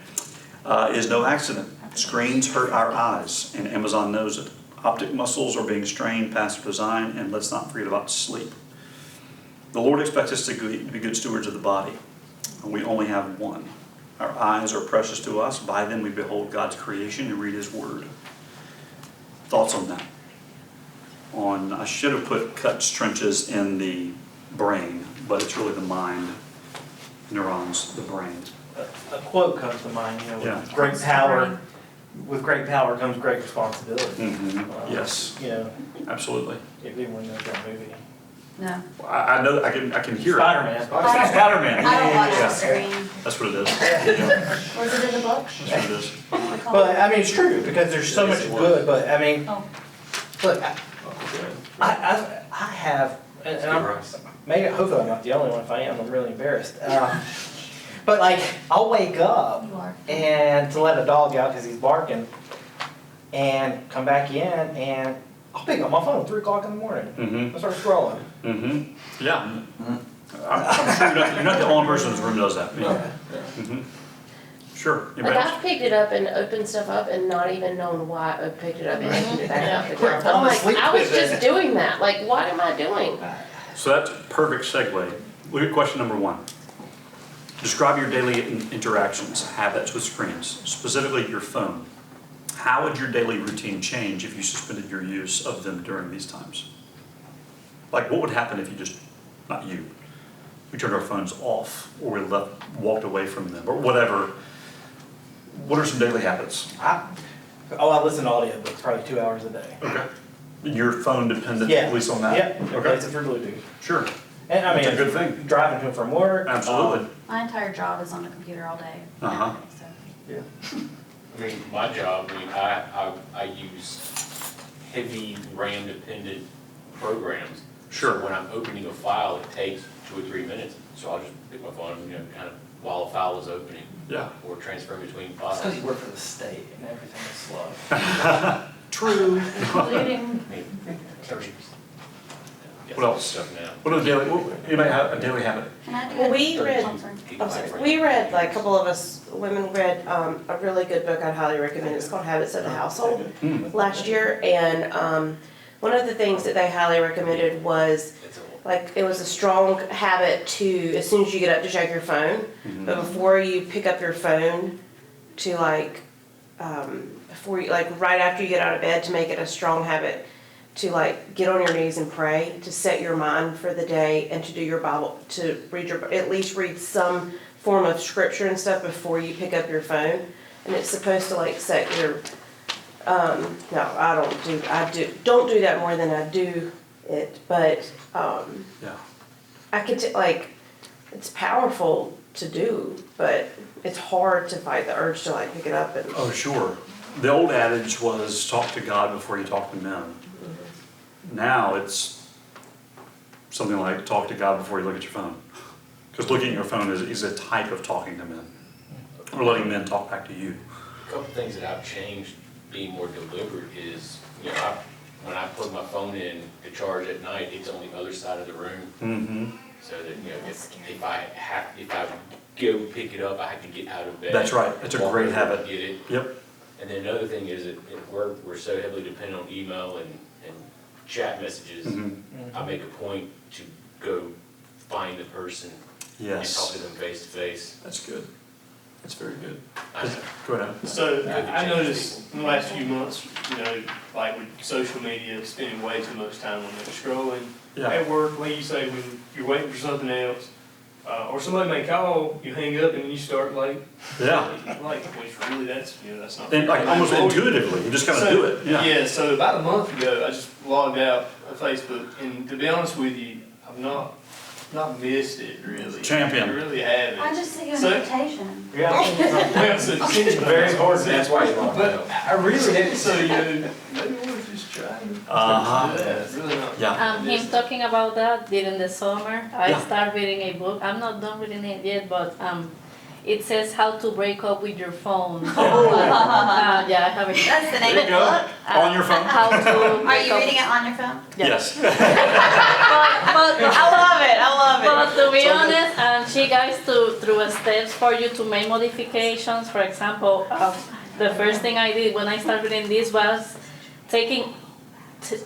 Is no accident. Screens hurt our eyes, and Amazon knows it. Optic muscles are being strained past design, and let's not forget about sleep. The Lord expects us to be good stewards of the body, and we only have one. Our eyes are precious to us. By them we behold God's creation and read His Word. Thoughts on that? I should have put cuts trenches in the brain, but it's really the mind, neurons, the brain. A quote comes to mind, you know, Yeah. with great power comes great responsibility. Mm-hmm. Yes. You know, absolutely. if anyone knows that movie. No. I know, I can hear Spider-Man. it. Spider-Man. I don't watch Yeah. the screen. That's what it is. Yeah. Or is it in the book? That's what it is. But I mean, it's true because there's so much good. But I mean, Oh. look, I have, and I'm, maybe hopefully I'm not the only one. If I am, I'm really embarrassed. But like, I'll wake up You are. and to let a dog out because he's barking, and come back in and I'll pick up my phone at 3 o'clock in the morning. Mm-hmm. I start scrolling. Mm-hmm. Yeah. I'm sure you're not the only person in this room does that. Yeah. Mm-hmm. Sure. Like I've picked it up and opened stuff up and not even knowing why I picked it up and opened it back up again. I'm like, I was just doing that. Like, what am I doing? So that's a perfect segue. Look at question number 1. Describe your daily interactions, habits with screens, specifically your phone. How would your daily routine change if you suspended your use of them during these times? Like, what would happen if you just, not you, we turned our phones off or we walked away from them or whatever? What are some daily habits? I listen to audiobooks probably 2 hours a day. Okay. Your phone dependent, Yeah. at least on that? Yep. Okay. It's through Bluetooth. Sure. And I mean, That's a good thing. Driving to and from work. Absolutely. My entire job is on the computer all day. Uh-huh. So. Yeah. I mean, my job, I mean, I use heavy RAM dependent programs. Sure. So when I'm opening a file, it takes 2 or 3 minutes, so I'll just pick my phone, you know, kind of while a file is opening. Yeah. Or transferring between It's files. because you work for the state and everything is slow. True. Including, What else? Stuff now. What are the daily, anybody have a daily habit? can I do Well, it? we read, I'm sorry. I'm sorry, we read, like, a couple of us women read a really good book I'd highly recommend. It's called Habits of the Household last year. And one of the things that they highly recommended was, like, it was a strong habit to, as soon as you get up, to check your phone. But before you pick up your phone, to like, before you, like, right after you get out of bed, to make it a strong habit to like get on your knees and pray, to set your mind for the day, and to do your Bible, to read at least read some form of scripture and stuff before you pick up your phone. And it's supposed to like set your, no, don't do that more than I do it, but, Yeah. I could, like, it's powerful to do, but it's hard to fight the urge to like pick it up and. Oh, sure. The old adage was talk to God before you talk to men. Now it's something like talk to God before you look at your phone. Because looking at your phone is a type of talking to men. Or letting men talk back to you. A couple things that I've changed, being more deliberate, is, when I plug my phone in to charge at night, it's on the other side of the room. Mm-hmm. So that, if I go pick it up, I have to get out of bed. That's right. That's a great habit. Get it. Yep. And then another thing is that at work, we're so heavily dependent on email and chat messages. Mm-hmm. I make a point to go find the person and Yes. talk to them face to face. That's good. That's very good. I know. Go ahead. So I noticed in the last few months, like with social media, spending way too much time on it, scrolling. Yeah. At work, like you say, when you're waiting for something else, or somebody may call, you hang up and you start Yeah. which really that's not. And like almost intuitively, you just kind of do it. Yeah. Yeah, so about a month ago, I just logged out of Facebook, and to be honest with you, I've not missed it really. Champion. I really haven't. I just sent you an So- invitation. Well, so it's Very important, that's why you want But I really had, so maybe we'll just try to. Uh-huh. do that. Really not. Yeah. Him talking about that during the summer, I Yeah. started reading a book. I'm not done reading it yet, but it says how to break up with your phone. Yeah, I have it. That's the name There of you the go. book? On your phone? How to Are break you up- reading it on your phone? Yes. But I love But to be honest, she guides through steps for you to make modifications. For example, the first thing I did when I started reading this was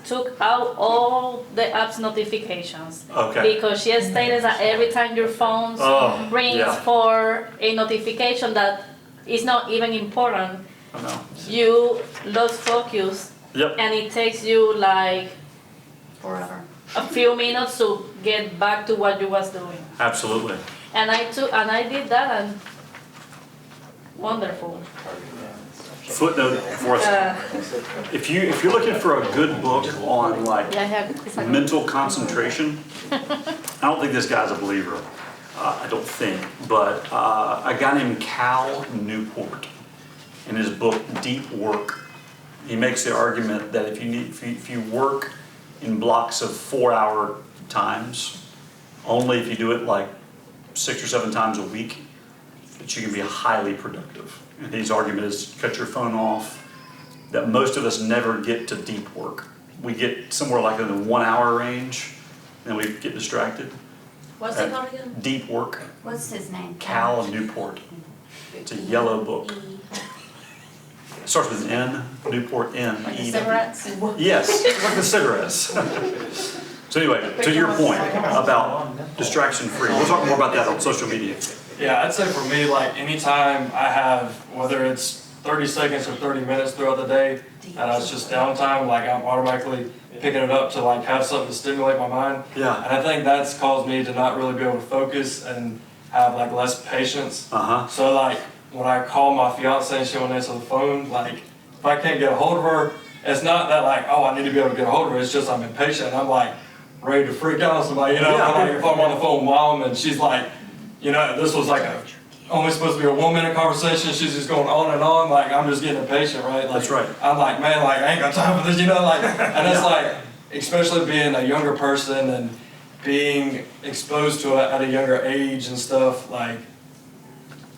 took out all the app's notifications. Okay. Because she stated that every time your phone Oh, rings yeah. for a notification that is not even important, I know. you lose focus. Yep. And it takes you like Forever. a few minutes to get back to what you was doing. Absolutely. And I did that and wonderful. Footnote for us. If you're looking for a good book on like Yeah, I have. mental concentration, I don't think this guy's a believer. I don't think, but a guy named Cal Newport, in his book Deep Work, he makes the argument that if you work in blocks of 4-hour times, only if you do it like 6 or 7 times a week, that you can be highly productive. And his argument is cut your phone off, that most of us never get to deep work. We get somewhere like in the 1 hour range, and we get distracted. What's it called again? Deep Work, What's his name? Cal Newport. It's a yellow book. It starts with an N, Newport N. Like the E. cigarettes? Yes, like the cigarettes. So anyway, to your point about distraction free, we'll talk more about that on social media. Yeah, I'd say for me, like anytime I have, whether it's 30 seconds or 30 minutes throughout the day, and it's just downtime, like I'm automatically picking it up to like have something to stimulate my mind. Yeah. And I think that's caused me to not really be able to focus and have like less patience. Uh-huh. So like when I call my fiance and she won't answer the phone, like if I can't get a hold of her, it's not that like, oh, I need to be able to get a hold of her, it's just I'm impatient. I'm like ready to freak out on somebody, you know, Yeah. like if I'm on the phone with mom and she's like, you know, this was like only supposed to be a 1 minute conversation, she's just going on and on, like I'm just getting impatient, right? Like, That's right. I'm like, man, like I ain't got time for this, you know, like, and it's like, especially being a younger person and being exposed to it at a younger age and stuff, like,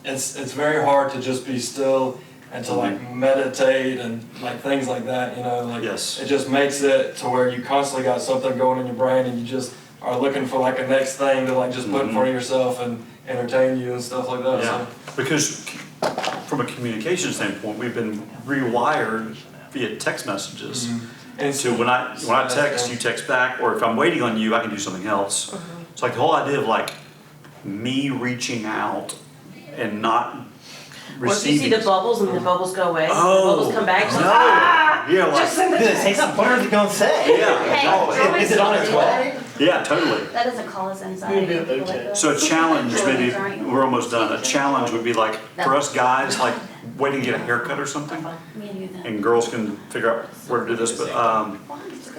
it's very hard to just be still and to like meditate and like things like that, you know, like Yes. it just makes it to where you constantly got something going in your brain and you just are looking for like a next thing to like just put in front of yourself and entertain you and stuff like that. Yeah, So. because from a communication standpoint, we've been rewired via text messages. And So when I text, you text back, or if I'm waiting on you, I can do something else. It's like the whole idea of like me reaching out and not Or if you see receiving. the bubbles and the bubbles go away, the Oh, bubbles come back, no. so, ah! Yeah, like, Just send it Good, to say something, what are they gonna say? yeah, Is it on its way? yeah, totally. That doesn't cause anxiety. Yeah, people like that. So a challenge, maybe, we're almost done, a challenge would be like, for us guys, like waiting to get a haircut or something, Me and you then. and girls can figure out where to do this, but,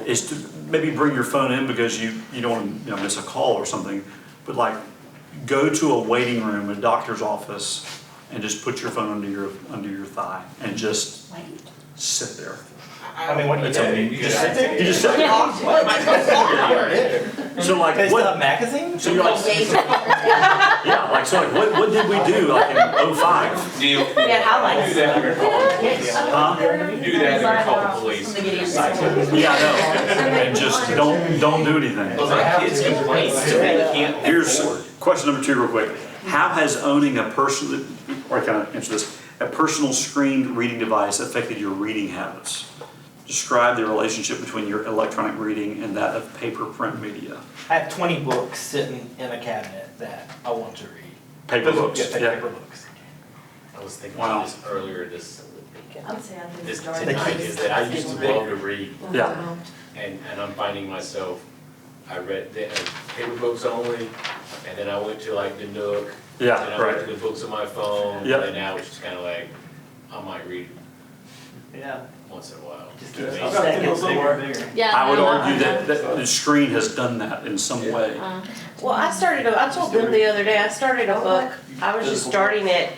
is to maybe bring your phone in because you don't want to, miss a call or something, but like, go to a waiting room, a doctor's office, and just put your phone under your thigh, and just sit there. I mean, what do you It's a- do? You just sit there? You just sit there. So like, They still what, have magazines? so you're like, yeah, like, so like, what did we do like in '05? Neil, Yeah, highlights. do that and call, Huh? do that and call the police. Yeah, I know, and just don't do anything. Well, my kids complain, so they can't Here's afford. question number 2 real quick. How has owning a personal, or I kind of answer this, a personal screened reading device affected your reading habits? Describe the relationship between your electronic reading and that of paper print media. I have 20 books sitting in a cabinet that I want to read. Paper books, Yeah, yeah. paper books. I was thinking Wow. about this earlier, this I would say I do this start. tonight, is that I used to love to read, Yeah. and I'm finding myself, I read the paper books only, and then I went to like the Nook, Yeah, and I went right. to the books on my phone, Yep. and now it's just kind of like, I might read Yeah. once in a while. Just You know keep what I mean? stacking bigger and bigger. Yeah. I would no, argue that the screen has done that in some way. Well, I told them the other day, I started a book, I was just starting it,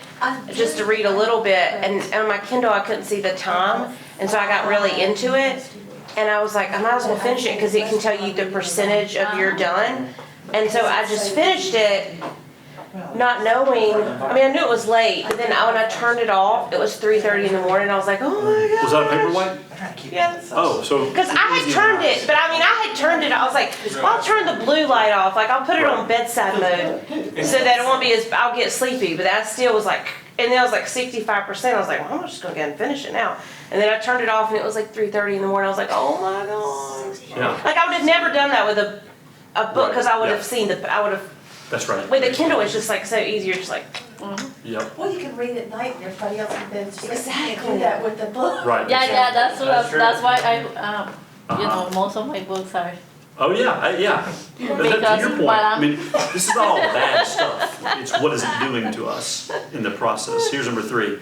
just to read a little bit, and on my Kindle, I couldn't see the time, and so I got really into it, and I was like, I might as well finish it, because it can tell you the percentage of you're done, and so I just finished it, not knowing, I mean, I knew it was late, but then when I turned it off, it was 3:30 in the morning, I was like, oh my god. Was that a paperweight? I'm trying to keep Yeah. Oh, so. Because I had turned it, but I mean, I had turned it, I was like, well, I'll turn the blue light off, like, I'll put it on bedside mode, so that it won't be as, I'll get sleepy, but that still was like, and then I was like 65%, I was like, well, I'm just gonna go ahead and finish it now. And then I turned it off and it was like 3:30 in the morning, I was like, oh my gosh. Yeah, Like, I would have never done that with a book, because I would Right, have seen I would have, that's right. with the Kindle, it's just like so easy, you're just like, Yep, Well, you can read at night and everybody else in bed, so you Exactly. can't do that with the book. right. Yeah, That's that's why I, you Uh-huh. know, most of my books are. Oh, yeah, yeah. But to Because your point, while I mean, this is not all bad stuff. It's what is it doing to us in the process. Here's number 3.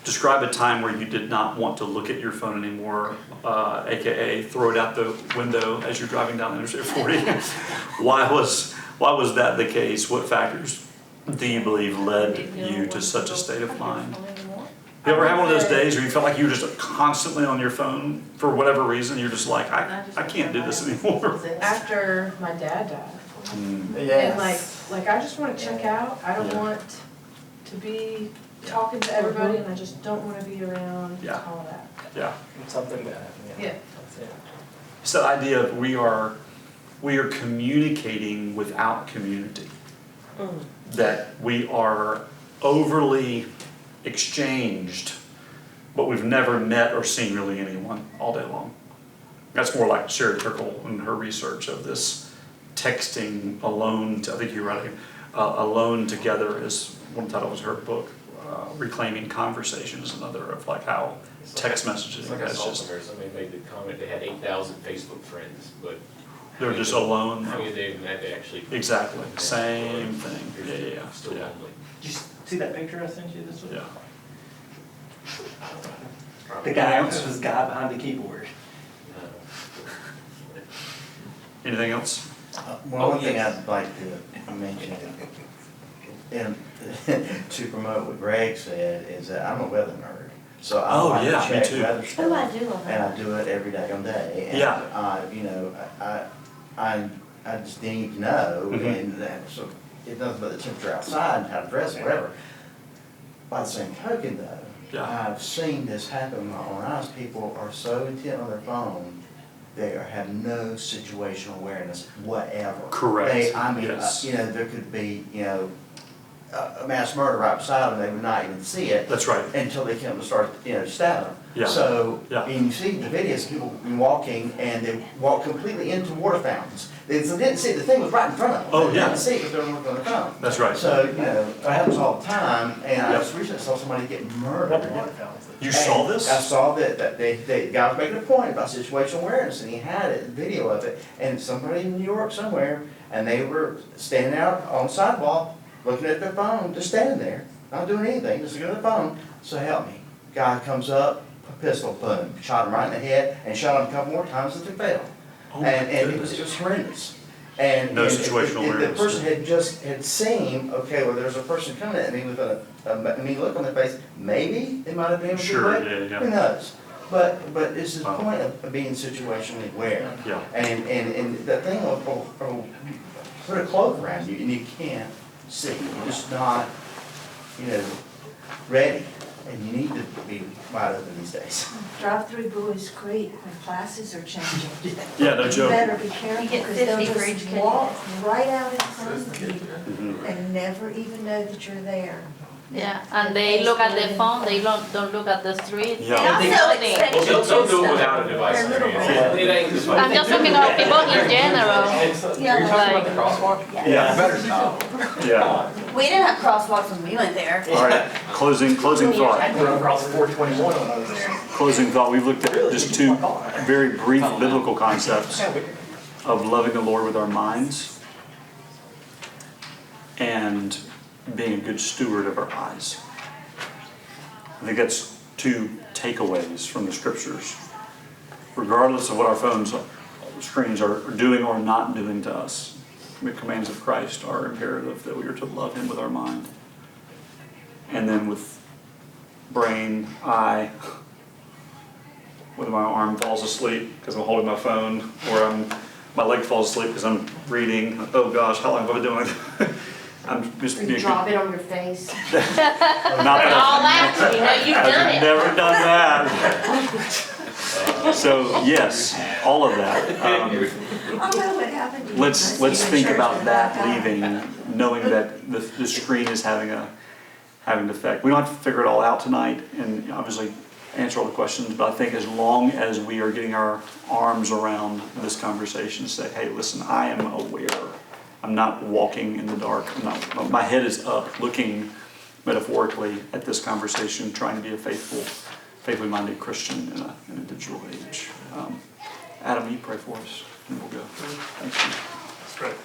Describe a time where you did not want to look at your phone anymore, AKA throw it out the window as you're driving down Interstate 40. Why was that the case? What factors do you believe led you to such a state of mind? You ever have one of those days where you felt like you were just constantly on your phone for whatever reason? You're just like, I can't do this anymore. After my dad died, Mm, and like I just wanna check out, I don't want to be talking to everybody, and I just don't wanna be around Yeah. all that. Yeah. something bad happened, yeah. Yeah. That's it. It's that idea of we are communicating without community. That we are overly exchanged, but we've never met or seen really anyone all day long. That's more like Sherry Turkle and her research of this texting alone, I think you're right, Alone Together is one title of her book. Reclaiming Conversation is another of like how text messaging, It's like I it's saw just, somewhere, somebody made the comment, they had 8,000 Facebook friends, but. they're just alone. How many of them had to actually? Exactly, same thing, yeah, Still yeah, lonely. Did you see that picture I sent you this week? yeah. The guy, this was the guy behind the keyboard. Anything else? One thing I'd like to mention, and to promote what Greg said, is that I'm a weather nerd. So I Oh, like to yeah, me check too. weather Oh, I stuff, do love and that. I do it every day on day. And, Yeah. you know, I just need to know, Mhm. and that, so it doesn't but the temperature outside, how to dress, whatever. By the same token though, Yeah. I've seen this happen on us. People are so intent on their phone, they have no situational awareness whatever. Correct. They, I mean, Yes. you know, there could be, you know, a mass murder right beside them, they would not even see it. That's right. Until they come to start, stabbing them. Yeah. So, Yeah. and you see the videos, people walking, and they walk completely into water fountains. They didn't see, the thing was right in front of them. Oh, They yeah. didn't see it, but they were looking on the phone. That's right. So, it happens all the time, and I just recently saw somebody get murdered. You saw And this? I saw that the guy was making a point about situational awareness, and he had it, video of it, and somebody in New York somewhere, and they were standing out on the sidewalk, looking at their phone, just standing there, not doing anything, just looking at their phone. So help me. Guy comes up, pistol, boom, shot him right in the head, and shot him a couple more times until he fell. Oh, my And it goodness. was horrendous. And No and situational the awareness. person had seen, okay, well, there's a person coming at me with a mean look on their face. Maybe it might have been a Sure, good way. yeah. Who knows? But it's the Wow. point of being situationally aware. Yeah. And that thing will put a cloak around you and you can't see. You're just not, ready. And you need to be wide open these days. Drive through Buies Creek when classes are changing. Yeah, no You joke. better be careful, You get because they'll 50 for each just kid. walk right out in front of you Mhm. and never even know that you're there. Yeah, and they look at the phone, they don't look at the street. Yeah. And also expect Well, you they'll to do it stuff. without a device. They're little It ain't just I'm just talking about people in general. Yeah, Like, crosswalk? Yeah. Better stop. Yeah. We didn't have crosswalks when we went there. All right, closing thought. I drove across 421 when I was there. Closing thought, we've looked at just two very brief biblical concepts of loving the Lord with our minds and being a good steward of our eyes. I think that's two takeaways from the scriptures. Regardless of what our phones, screens are doing or not doing to us, the commands of Christ are imperative that we are to love Him with our mind. And then with brain, eye, whether my arm falls asleep because I'm holding my phone, or my leg falls asleep because I'm reading. Oh gosh, how long have I been doing it? I'm just Or being you drop it on your face. Not that All that, you know, you've done I've it. never done that. So yes, all of that. I know what happened to you. Let's think about that leaving, knowing that the screen is having an effect. We don't have to figure it all out tonight and obviously answer all the questions, but I think as long as we are getting our arms around this conversation, say, hey, listen, I am aware. I'm not walking in the dark. My head is up, looking metaphorically at this conversation, trying to be a faithfully minded Christian in a digital age. Adam, you pray for us, and we'll go. Thanks. That's right.